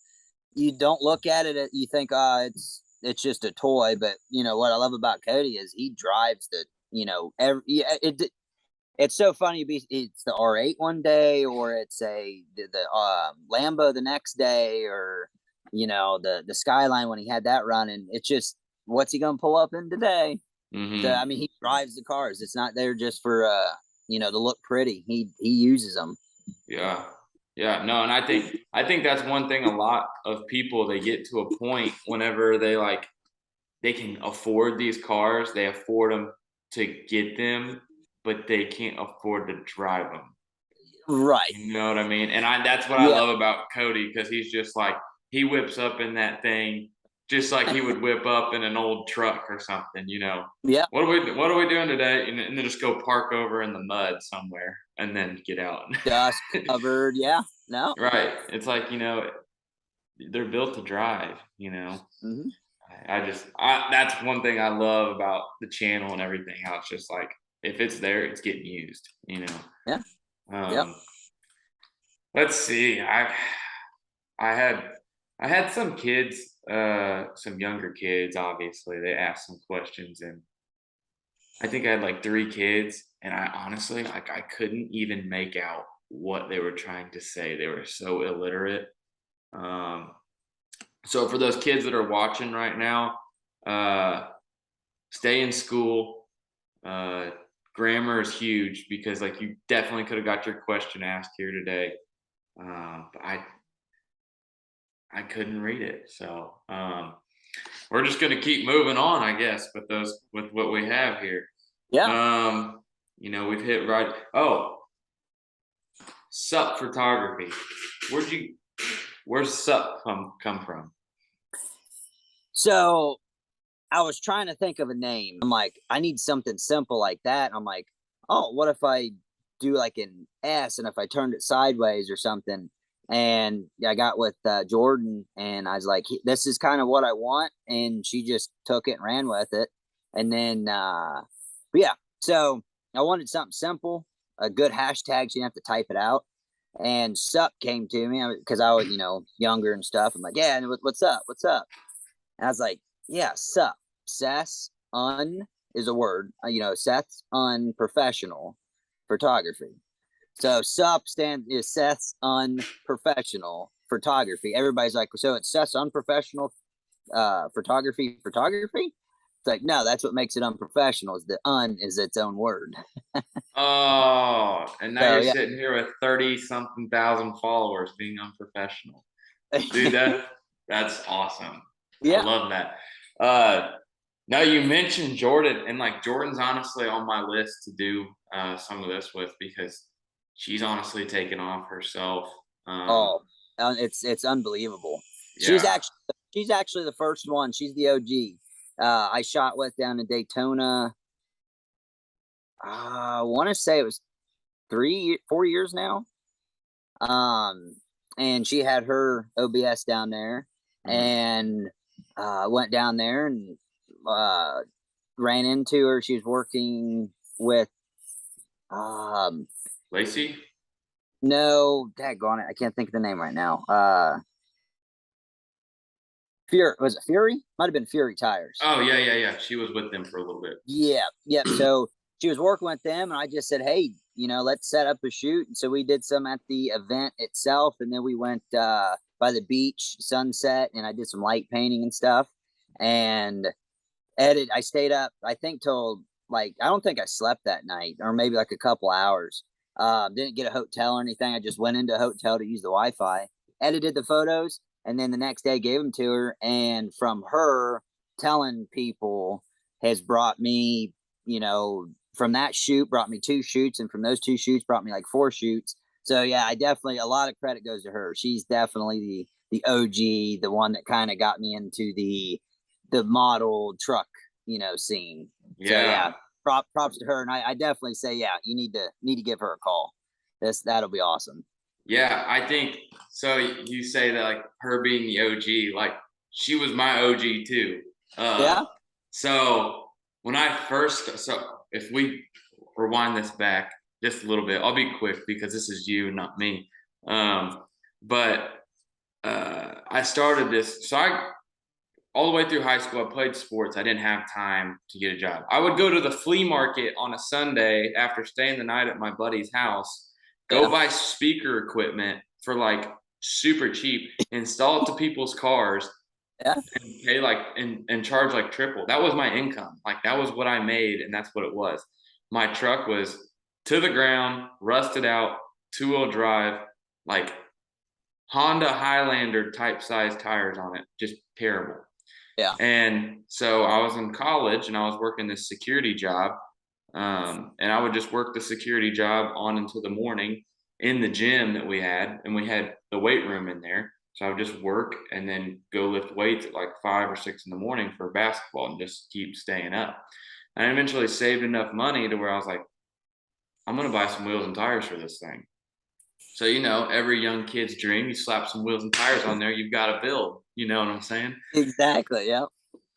you don't look at it. You think, it's just a toy. But what I love about Cody is he drives it's so funny. It's the R8 one day, or it's the Lambo the next day, or the Skyline when he had that running. It's just, what's he gonna pull up in today? Mm-hmm. So I mean, he drives the cars. It's not there just for to look pretty. He uses them. Yeah. Yeah, no, and I think that's one thing. A lot of people, they get to a point whenever they can afford these cars, they afford them to get them, but they can't afford to drive them. Right. You know what I mean? And that's what I love about Cody, because he's just like, he whips up in that thing just like he would whip up in an old truck or something. Yeah. What are we doing today? And then just go park over in the mud somewhere and then get out. Dust covered. Yeah. No. Right. It's like, they're built to drive. Mm-hmm. That's one thing I love about the channel and everything. How it's just like, if it's there, it's getting used. Yeah. Let's see. I had some kids, some younger kids. Obviously, they asked some questions, and I think I had like 3 kids, and I honestly, I couldn't even make out what they were trying to say. They were so illiterate. So for those kids that are watching right now, stay in school. Grammar is huge, because like you definitely could have got your question asked here today. But I couldn't read it. So we're just gonna keep moving on, I guess, with what we have here. Yeah. We've hit right. Oh, Sup.Photography. Where's Sup come from? So I was trying to think of a name. I'm like, I need something simple like that. I'm like, oh, what if I do like an S and if I turned it sideways or something? And I got with Jordan and I was like, this is kind of what I want. And she just took it and ran with it. And then, but yeah, so I wanted something simple, a good hashtag. So you didn't have to type it out. And Sup came to me because I was, younger and stuff. I'm like, yeah, and what's up? What's up? And I was like, yeah, Sup. Seth's is a word, Seth's unprofessional photography. So Sup is Seth's unprofessional photography. Everybody's like, so it's Seth's unprofessional photography. It's like, no, that's what makes it unprofessional. Is the is its own word. Oh, and now So you're yeah, sitting here with 30-something thousand followers being unprofessional. Dude, that's awesome. I yeah, love that. Now you mentioned Jordan, and like Jordan's honestly on my list to do some of this with because she's honestly taken off herself. oh, it's unbelievable. She's Yeah. actually she's actually the first one. She's the OG. I shot with down in Daytona. I want to say it was 4 years now. Um, and she had her OBS down there, Mhm. and went down there and uh, ran into her. She was working with Lacey? no, daggone it, I can't think of the name right now. Fury, was it Fury? Might have been Fury Tires. Oh yeah, yeah, yeah. She was with them for a little bit. Yeah, yep. So she was working with them, and I just said, "Hey, let's set up a shoot." And so we did some at the event itself, and then we went by the beach, sunset, and I did some light painting and stuff. And I stayed up, I think, till like I don't think I slept that night, or maybe like a couple hours. Didn't get a hotel or anything. I just went into a hotel to use the Wi-Fi, edited the photos, and then the next day gave them to her. And from her telling people has brought me, from that shoot brought me 2 shoots, and from those 2 shoots brought me like 4 shoots. So yeah, I definitely, a lot of credit goes to her. She's definitely the OG, the one that kind of got me into the model truck, scene. So yeah, Yeah. props to her, and I definitely say, yeah, you need to give her a call. That'll be awesome. Yeah, I think so. You say that like her being the OG, like she was my OG too. Uh, Yeah, so when I first, so if we rewind this back just a little bit, I'll be quick because this is you, not me. But I started this. So I all the way through high school, I played sports. I didn't have time to get a job. I would go to the flea market on a Sunday after staying the night at my buddy's house, go yeah, buy speaker equipment for like super cheap, install it to people's cars, yeah, and pay like and charge like triple. That was my income. Like that was what I made, and that's what it was. My truck was to the ground, rusted out, 2-wheel drive, like Honda Highlander type size tires on it, just terrible. yeah, And so I was in college and I was working this security job. And I would just work the security job on until the morning in the gym that we had. And we had the weight room in there. So I would just work and then go lift weights at like 5 or 6 in the morning for basketball and just keep staying up. And I eventually saved enough money to where I was like, I'm going to buy some wheels and tires for this thing. So, every young kid's dream, you slap some wheels and tires on there, you've got to build. You know what I'm saying? exactly, yeah,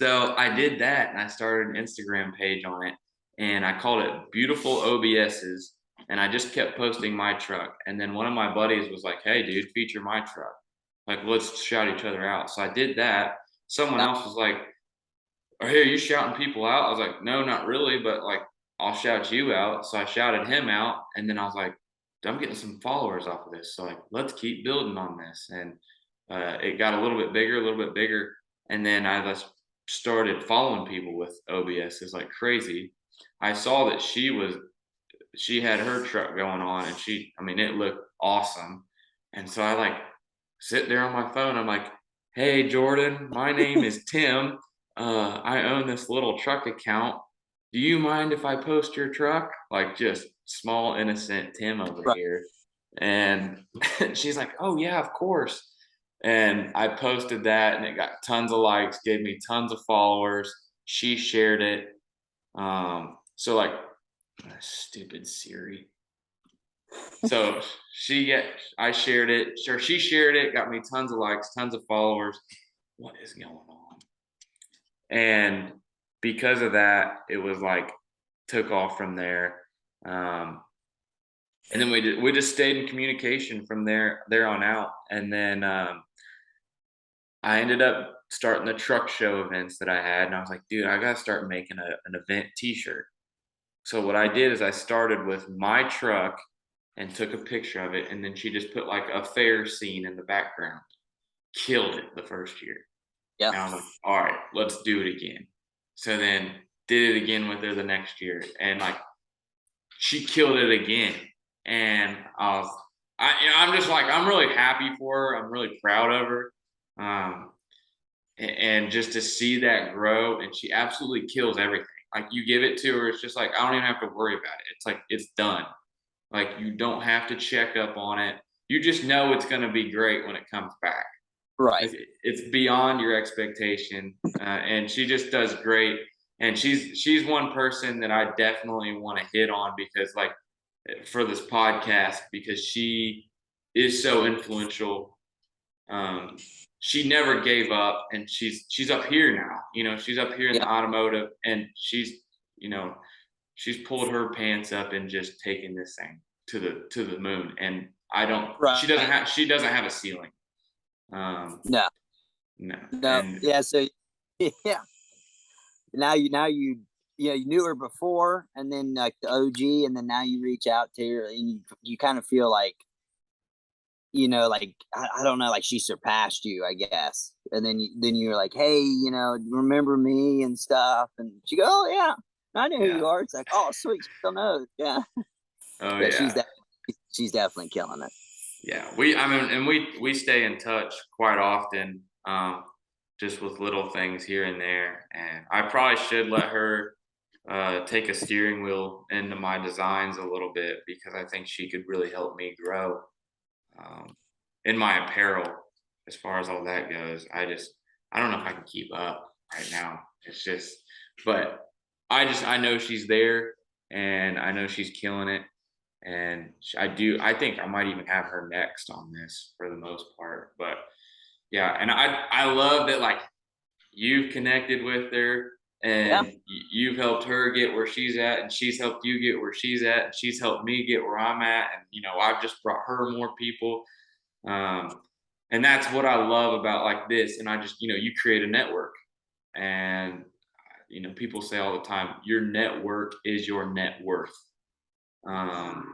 So I did that and I started an Instagram page on it and I called it Beautiful OBSs. And I just kept posting my truck. And then one of my buddies was like, hey, dude, feature my truck. Like, let's shout each other out. So I did that. Someone yeah, else was like, oh, hey, are you shouting people out? I was like, no, not really, but like, I'll shout you out. So I shouted him out. And then I was like, I'm getting some followers off of this. So like, let's keep building on this. And it got a little bit bigger, a little bit bigger. And then I just started following people with OBS. It's like crazy. I saw that she had her truck going on and I mean, it looked awesome. And so I like sit there on my phone. I'm like, hey, Jordan, my name is Tim. I own this little truck account. Do you mind if I post your truck? Like just small, innocent Tim over right, here. And she's like, oh, yeah, of course. And I posted that and it got tons of likes, gave me tons of followers. She shared it. So like stupid Siri. So I shared it. Sure, she shared it, got me tons of likes, tons of followers. What is going on? And because of that, it was like took off from there. And then we just stayed in communication from there on out. And then I ended up starting the truck show events that I had, and I was like, dude, I gotta start making an event T-shirt. So what I did is I started with my truck and took a picture of it, and then she just put like a fair scene in the background. Killed it the first year. Yeah. And I was like, all right, let's do it again. So then did it again with her the next year, and like she killed it again. And I'm just like, I'm really happy for her. I'm really proud of her. Um, and just to see that grow, and she absolutely kills everything. Like you give it to her, it's just like I don't even have to worry about it. It's like it's done. Like you don't have to check up on it. You just know it's going to be great when it comes back. Right. It's beyond your expectation, and she just does great. And she's one person that I definitely want to hit on because like for this podcast because she is so influential. Um, she never gave up, and she's up here now. You know, she's up here in Yeah. the automotive, and you know she's pulled her pants up and just taken this thing to the moon. And I don't. Right. She doesn't have a ceiling. No. No, No. and Yeah. So yeah. Now you knew her before, and then like the OG, and then now you reach out to her, and you kind of feel like, like I don't know, like she surpassed you, I guess. And then you're like, hey, remember me and stuff, and she go, oh yeah, I know who yeah. you are. It's like, oh sweet, she still knows, yeah, Oh yeah, yeah. she's definitely killing it. Yeah, I mean, and we stay in touch quite often, just with little things here and there. And I probably should let her take a steering wheel into my designs a little bit because I think she could really help me grow um, in my apparel as far as all that goes. I don't know if I can keep up right now. It's just, but I know she's there, and I know she's killing it. And I think I might even have her next on this for the most part. But yeah, and I love that like you've connected with her Yeah. and you've helped her get where she's at, and she's helped you get where she's at, and she's helped me get where I'm at. And I've just brought her more people. Um, and that's what I love about like this. And I just, you create a network, and people say all the time, your network is your net worth. Um,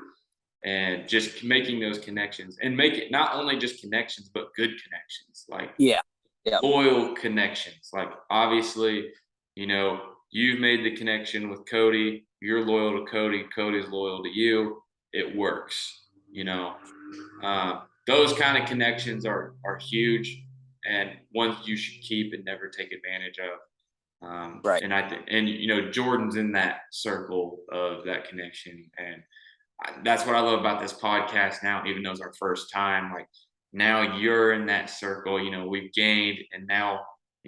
and just making those connections, and make it not only just connections but good connections, like Yeah. Yeah. loyal connections. Like obviously you've made the connection with Cody, you're loyal to Cody, Cody's loyal to you. It works. you know those kind of connections are huge, and ones you should keep and never take advantage of. Right. And I think, and Jordan's in that circle of that connection, and that's what I love about this podcast now, even though it's our first time. Like now you're in that circle, we've gained, and now,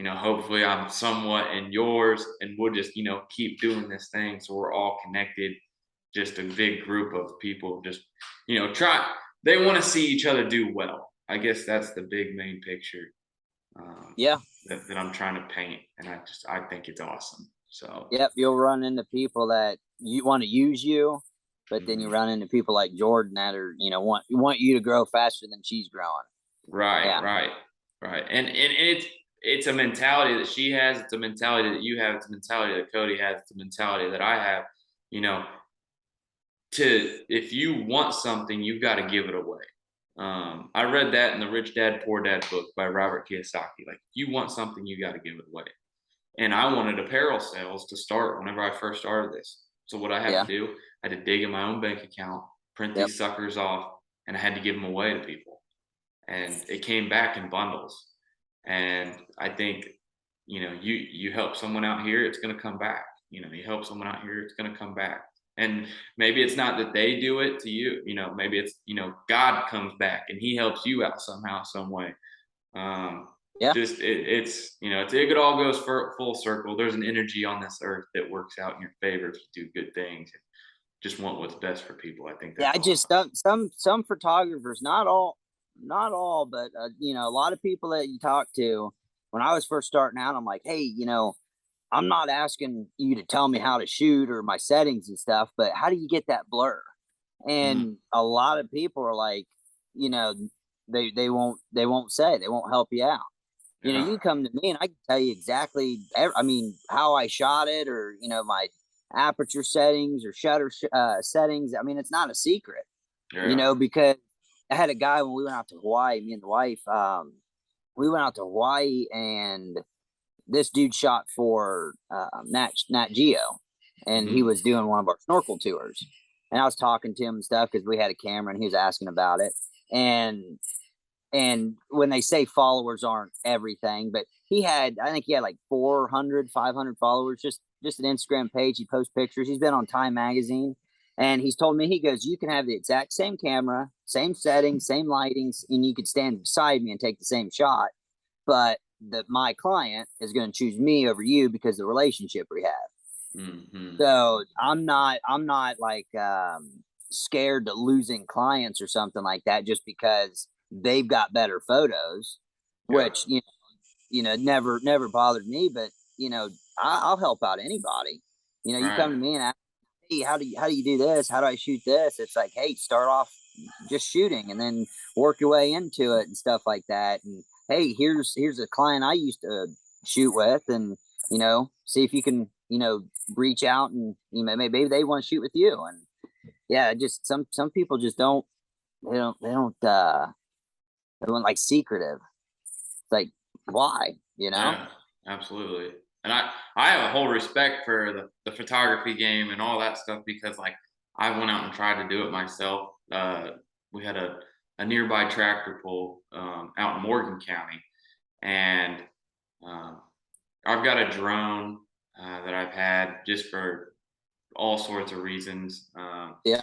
hopefully I'm somewhat in yours, and we'll just, keep doing this thing. So we're all connected, just a big group of people, just, they want to see each other do well. I guess that's the big main picture Yeah. that I'm trying to paint. And I think it's awesome. So, Yep. You'll run into people that you want to use you, but then you run into people like Jordan that are, want you to grow faster than she's growing. right, Yeah. right. And it's a mentality that she has. It's a mentality that you have. It's a mentality that Cody has. It's a mentality that I have. You know, if you want something, you've got to give it away. I read that in the Rich Dad Poor Dad book by Robert Kiyosaki. Like, if you want something, you got to give it away. And I wanted apparel sales to start whenever I first started this. So what I had to do, I had to dig in my own bank account, print these suckers off, and I had to give them away to people. And it came back in bundles. And I think, you help someone out here, it's going to come back. You help someone out here, it's going to come back. And maybe it's not that they do it to you, maybe it's, God comes back and he helps you out somehow, some way. Yeah. Just it's it all goes for full circle. There's an energy on this earth that works out in your favor if you do good things and just want what's best for people. I think Yeah, that's I just awesome. some photographers, not all, but a lot of people that you talk to. When I was first starting out, I'm like, hey, I'm not asking you to tell me how to shoot or my settings and stuff, but how do you get that blur? Mm, And a lot of people are like, you know, they won't say, they won't help you out. yeah, You come to me and I can tell you exactly, I mean, how I shot it, or my aperture settings or shutter settings. I mean, it's not a secret, yeah. because I had a guy when we went out to Hawaii, me and the wife, we went out to Hawaii, and this dude shot for Nat Geo, and he Hmm. was doing one of our snorkel tours. And I was talking to him and stuff because we had a camera, and he was asking about it. And when they say followers aren't everything, but I think he had like 400, 500 followers, just an Instagram page. He posts pictures. He's been on Time Magazine. And he's told me, he goes, you can have the exact same camera, same settings, same lightings, and you could stand beside me and take the same shot. But my client is going to choose me over you because of the relationship we have. Hmm. So I'm not like scared to losing clients or something like that just because they've got better photos, Yeah. which never bothered me. But I'll help out anybody. You Right. come to me and ask, hey, how do you do this? How do I shoot this? It's like, hey, start off just shooting and then work your way into it and stuff like that. And hey, here's a client I used to shoot with, and see if you can reach out, and maybe they want to shoot with you. And yeah, just some people just they don't like secretive. It's like, why? Yeah, absolutely. And I have a whole respect for the photography game and all that stuff because like I went out and tried to do it myself. We had a nearby tractor pull out in Morgan County, and um, I've got a drone that I've had just for all sorts of reasons. Yeah.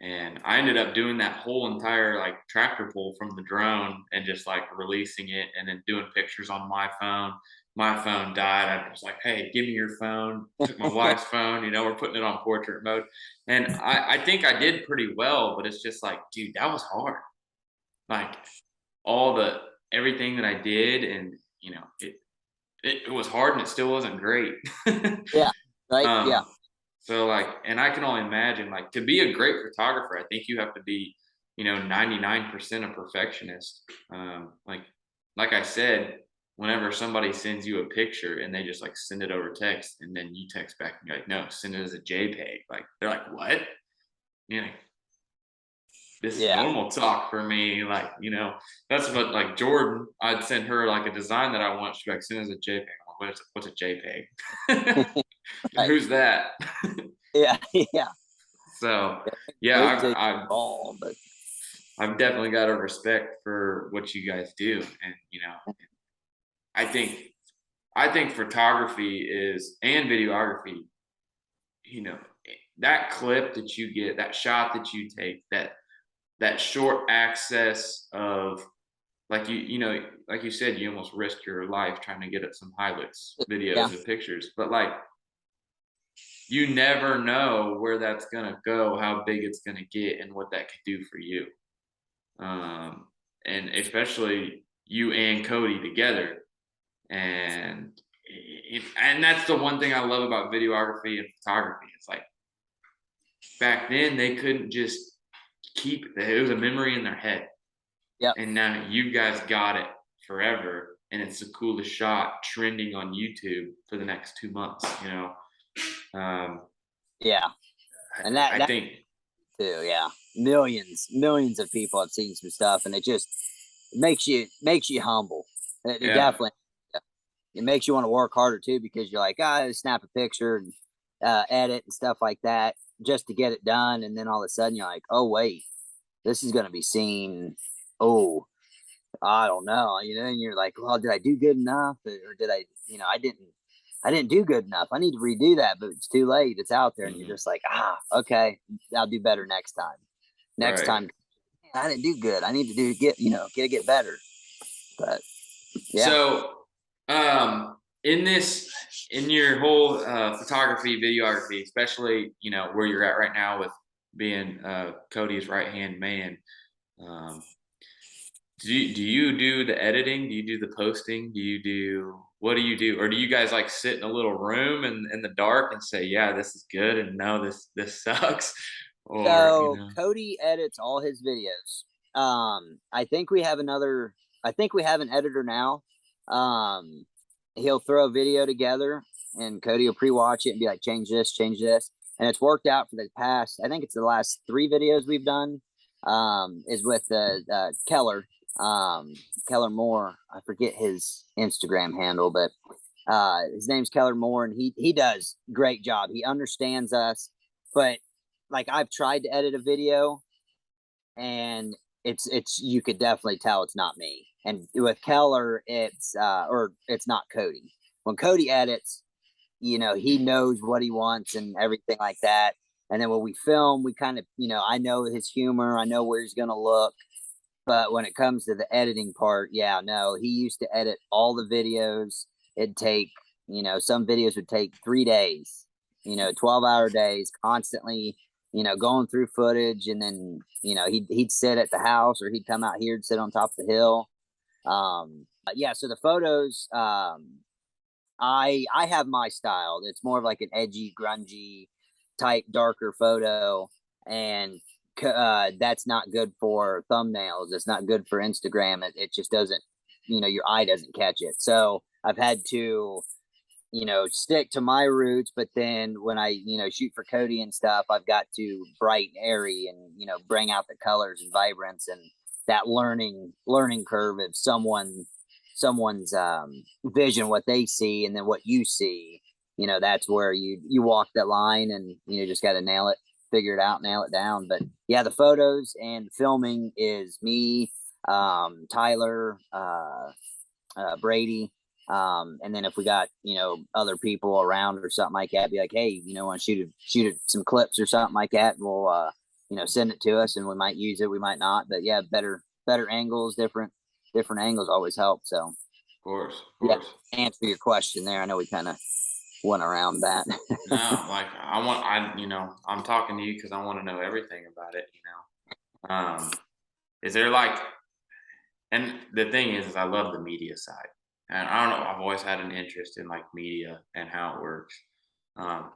And I ended up doing that whole entire like tractor pull from the drone and just like releasing it and then doing pictures on my phone. My phone died. I was like, hey, give me your phone. Took my wife's phone, we're putting it on portrait mode. And I think I did pretty well, but it's just like, dude, that was hard. Like all the everything that I did, and it was hard and it still wasn't great. Yeah. Right. Yeah. um so like, and I can only imagine like to be a great photographer, I think you have to be, 99% a perfectionist. Like I said, whenever somebody sends you a picture and they just like send it over text and then you text back and you're like, no, send it as a JPEG. Like they're like, what? You know, this is Yeah. normal talk for me. Like, that's what like Jordan, I'd send her like a design that I want. She'd be like, send it as a JPEG. I'm like, what's a JPEG? Right. Who's that? Yeah. Yeah. So yeah, Wait till you all, but I've definitely got a respect for what you guys do, and I think I think photography is and videography. You know, that clip that you get, that shot that you take, that short access of like like you said, you almost risk your life trying to get at some highlights, yeah. videos, and pictures, but like you never know where that's gonna go, how big it's gonna get, and what that could do for you. um, and especially you and Cody together. And and that's the one thing I love about videography and photography. It's like back then they couldn't just keep it. It was a memory in their head, Yep. and now you guys got it forever, and it's the coolest shot trending on YouTube for the next 2 months. Um, Yeah. And I that think, too. Yeah. Millions of people have seen some stuff, and it just makes you humble. It yeah, definitely, it makes you want to work harder too, because you're like, snap a picture and edit and stuff like that just to get it done, and then all of a sudden you're like, oh wait, this is going to be seen. Oh, I don't know, and you're like, well, did I do good enough, or did I, I didn't do good enough. I need to redo that, but it's too late. It's out there, and you're mhm, just like, okay, I'll do better next time. Next right. time, I didn't do good. I need to get better. But Yeah. So, in your whole photography, videography, especially where you're at right now with being Cody's right hand man, um, do you do the editing? Do you do the posting? What do you do? Or do you guys like sit in a little room in the dark and say, yeah, this is good, and no, this sucks, or So Cody edits all his videos. I think we have another. I think we have an editor now. Um, he'll throw a video together, and Cody will pre-watch it and be like, change this, and it's worked out for the past. I think it's the last 3 videos we've done. Is with the Keller, Keller Moore. I forget his Instagram handle, but his name's Keller Moore, and he does great job. He understands us, but like I've tried to edit a video, and it's you could definitely tell it's not me. And with Keller, or it's not Cody. When Cody edits, he knows what he wants and everything like that. And then when we film, we kind of, I know his humor, I know where he's gonna look. But when it comes to the editing part, yeah, no, he used to edit all the videos. It'd take, some videos would take 3 days, 12-hour days, constantly, going through footage. And then, he'd sit at the house, or he'd come out here and sit on top of the hill. Yeah, so the photos, I have my style. It's more of like an edgy, grungy type, darker photo, and that's not good for thumbnails. It's not good for Instagram. It just doesn't, your eye doesn't catch it. So I've had to, stick to my roots. But then when I, shoot for Cody and stuff, I've got to bright and airy, and bring out the colors and vibrance, and that learning curve of someone's vision, what they see, and then what you see. That's where you walk that line, and just got to nail it, figure it out, nail it down. But yeah, the photos and filming is me, Tyler, Brady. And then if we got other people around or something like that, be like, hey, want to shoot some clips or something like that, and we'll send it to us, and we might use it, we might not. But yeah, better angles, different angles always help. So of course, yeah, answer your question there. I know we kind of went around that. No, like I'm talking to you because I want to know everything about it. Is there like, and the thing is I love the media side, and I don't know, I've always had an interest in like media and how it works,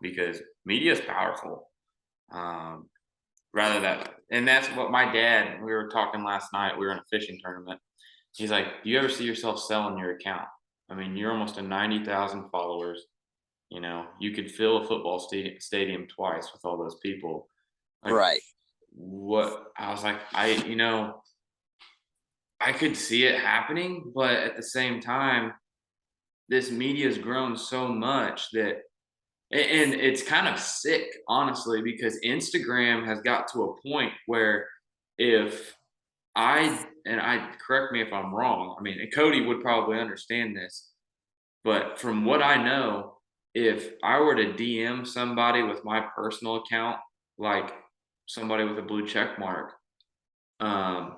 because media is powerful. Um, rather that, and that's what my dad. We were talking last night. We were in a fishing tournament. He's like, "Do you ever see yourself selling your account? I mean, you're almost at 90,000 followers. You could fill a football stadium twice with all those people. Like, Right. what?" I was like, I could see it happening, but at the same time, this media has grown so much that, and it's kind of sick, honestly, because Instagram has got to a point where if I correct me if I'm wrong. I mean, and Cody would probably understand this, but from what I know, if I were to DM somebody with my personal account, like somebody with a blue check mark, um,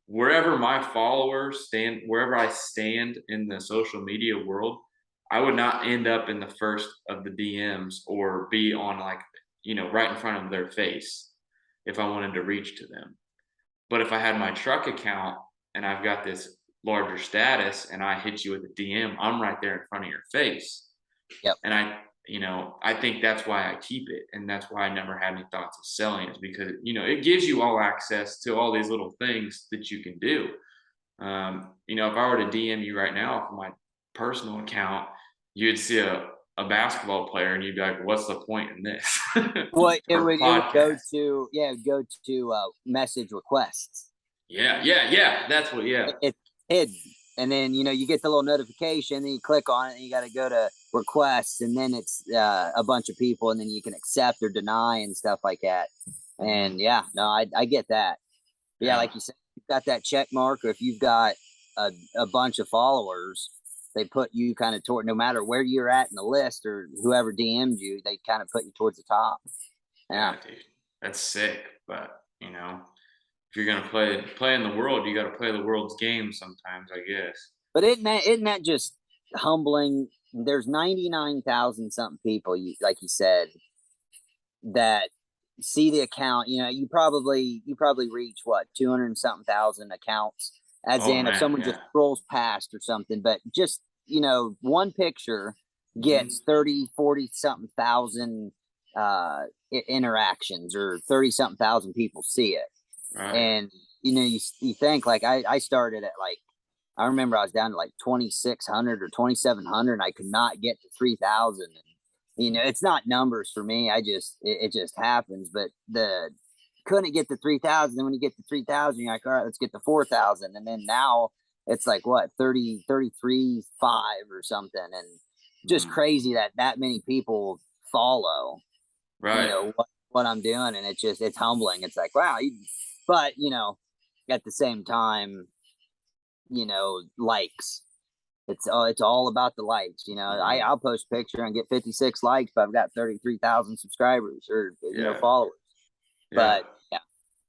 wherever my followers stand, wherever I stand in the social media world, I would not end up in the first of the DMs or be on like, right in front of their face if I wanted to reach to them. But if I had my truck account and I've got this larger status and I hit you with a DM, I'm right there in front of your face. Yep. And I think that's why I keep it. And that's why I never had any thoughts of selling it, because, it gives you all access to all these little things that you can do. If I were to DM you right now off of my personal account, you'd see a basketball player and you'd be like, what's the point in this? Well, it Or would podcast. go to message requests. Yeah. That's what, yeah. It's hidden, and then you get the little notification, then you click on it, and you got to go to requests, and then it's a bunch of people, and then you can accept or deny and stuff like that. And yeah, no, I get that. But yeah, Yeah. like you said, you've got that check mark, or if you've got a bunch of followers, they put you kind of toward, no matter where you're at in the list or whoever DM'd you, they kind of put you towards the top. Yeah. Yeah, dude. That's sick. But, if you're gonna play in the world, you gotta play the world's game sometimes, I guess. But isn't that just humbling? There's 99,000 something people, like you said, that see the account. You probably reach what 200 and something thousand accounts. As Oh in, if man, someone yeah. just scrolls past or something, but just one picture Hmm. gets 30, 40 something thousand interactions, or 30 something thousand people see it. Right. And you think, like, I started at, like, I remember I was down to like 2,600 or 2,700, and I could not get to 3,000. And it's not numbers for me. It just happens. But the couldn't get to 3,000. Then when you get to 3,000, you're like, all right, let's get to 4,000. And then now it's like what, 30, 33, 5 or something. And just Hmm. crazy that many people follow, Right. what I'm doing. And it's humbling. It's like, wow. But, at the same time, likes. It's all about the likes. Hmm. I'll post a picture and get 56 likes, but I've got 33,000 subscribers, or Yeah. followers. Yeah. But yeah,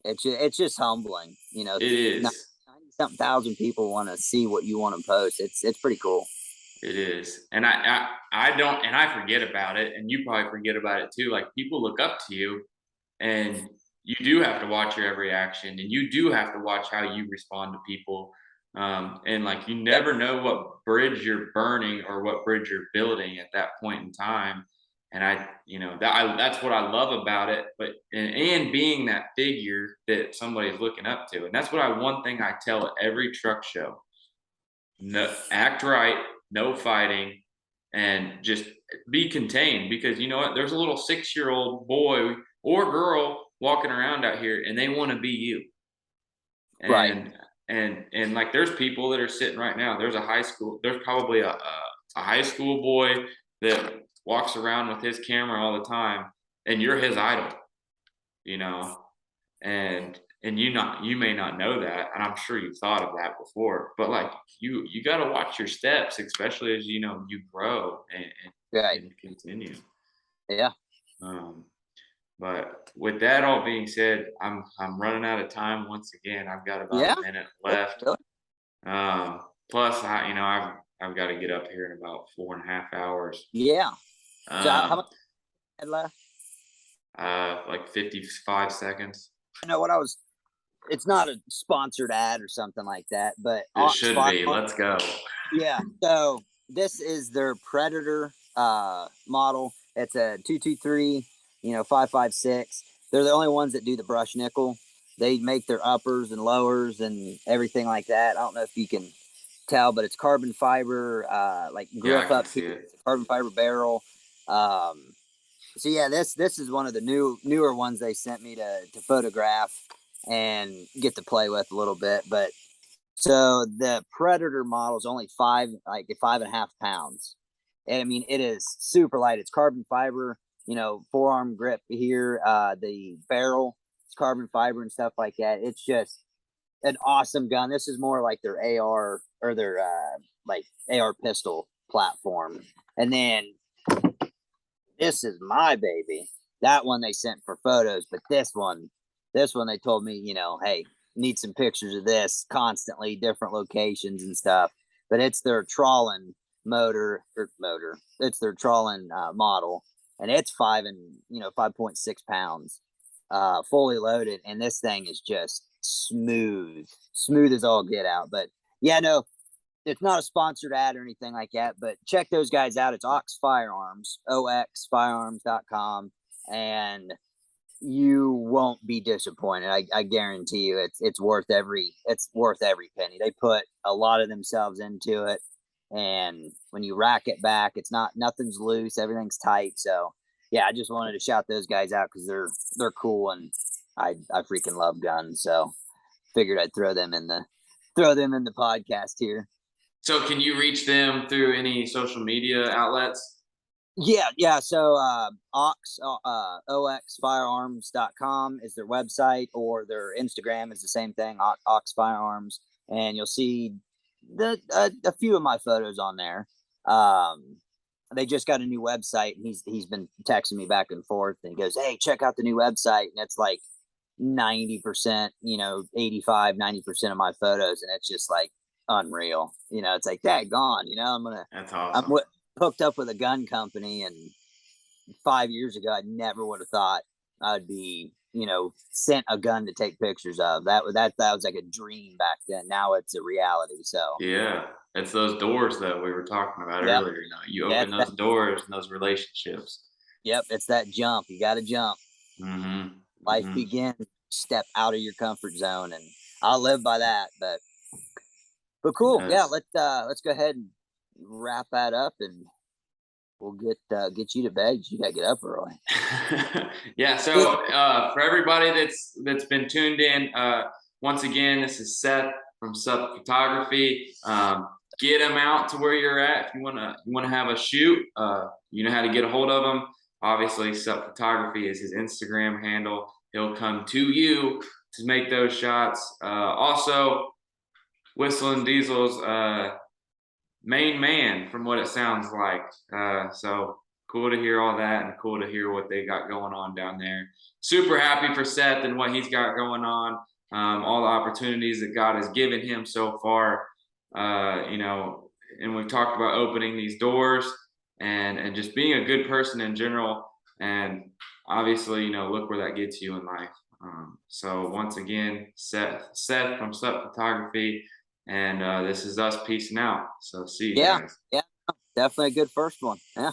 it's just humbling. It is. 90 something thousand people want to see what you want to post. It's pretty cool. It is. And I don't, and I forget about it, and you probably forget about it too. Like, people look up to you, and you do have to watch your every action, and you do have to watch how you respond to people. And like, you Yep. never know what bridge you're burning or what bridge you're building at that point in time. And that's what I love about it. But and being that figure that somebody's looking up to, and that's what one thing I tell at every truck show: no, act right, no fighting, and just be contained. Because you know what? There's a little 6-year-old boy or girl walking around out here, and they want to be you. Right. And like, there's people that are sitting right now. There's probably a high school boy that walks around with his camera all the time, and you're his idol, you know. And you may not know that, and I'm sure you've thought of that before, but like, you got to watch your steps, especially as you grow Right. and continue. Yeah. um but with that all being said, I'm running out of time once again. I've got about Yeah. a minute Really? left. Really? Plus, I've got to get up here in about 4.5 hours. Yeah. So how um much had left? like 55 seconds. What I was. It's not a sponsored ad or something like that, but It Ox should be. Firearm. Let's go. Yeah. So this is their Predator model. It's a 223, 556. They're the only ones that do the brush nickel. They make their uppers and lowers and everything like that. I don't know if you can tell, but it's carbon fiber, like Yeah, I grip can up see here, it. carbon fiber barrel. So yeah, this is one of the newer ones they sent me to photograph and get to play with a little bit. But so the Predator model is only 5.5 pounds. And I mean, it is super light. It's carbon fiber, forearm grip here. The barrel, it's carbon fiber and stuff like that. It's just an awesome gun. This is more like their AR, or their like AR pistol platform. And then this is my baby. That one they sent for photos, but this one they told me, hey, need some pictures of this constantly, different locations and stuff. But it's their trawling motor. It's their trawling model, and it's 5.6 pounds, fully loaded, and this thing is just smooth as all get out. But yeah, no, it's not a sponsored ad or anything like that, but check those guys out. It's Ox Firearms, oxfirearms.com, and you won't be disappointed. I guarantee you it's worth every penny. They put a lot of themselves into it, and when you rack it back, nothing's loose, everything's tight. So yeah, I just wanted to shout those guys out because they're cool, and I freaking love guns. So figured I'd throw them in the podcast here. So can you reach them through any social media outlets? Yeah. So oxfirearms.com is their website, or their Instagram is the same thing, Ox Firearms, and you'll see a few of my photos on there. They just got a new website, and he's been texting me back and forth, and he goes, "Hey, check out the new website," and it's like 90%, 85, 90% of my photos, and it's just like unreal. You know, it's like that gone. You know, That's I'm awesome. hooked up with a gun company, and 5 years ago, I never would have thought I'd be, sent a gun to take pictures of. That was like a dream back then. Now it's a reality. So, Yeah, it's those doors that we were talking about yep, earlier. You yeah, open those doors and those relationships. yep, it's that jump. You got to jump. Mm-hmm. Life Mm-hmm. begins. Step out of your comfort zone, and I'll live by that. But cool. Yeah, Yes. let's go ahead and wrap that up, and we'll get you to bed. You gotta get up early. Yeah. So for everybody that's been tuned in, once again, this is Seth from Sup.Photography. Get him out to where you're at. If you wanna have a shoot, you know how to get a hold of him. Obviously, Sup.Photography is his Instagram handle. He'll come to you to make those shots. Also, Whistling Diesel's main man, from what it sounds like. So cool to hear all that, and cool to hear what they got going on down there. Super happy for Seth and what he's got going on. All the opportunities that God has given him so far. And we've talked about opening these doors and just being a good person in general. And obviously, look where that gets you in life. So once again, Seth from Sup.Photography. And this is us peacing out. So see you Yeah, guys. yeah, definitely a good first one. Yeah.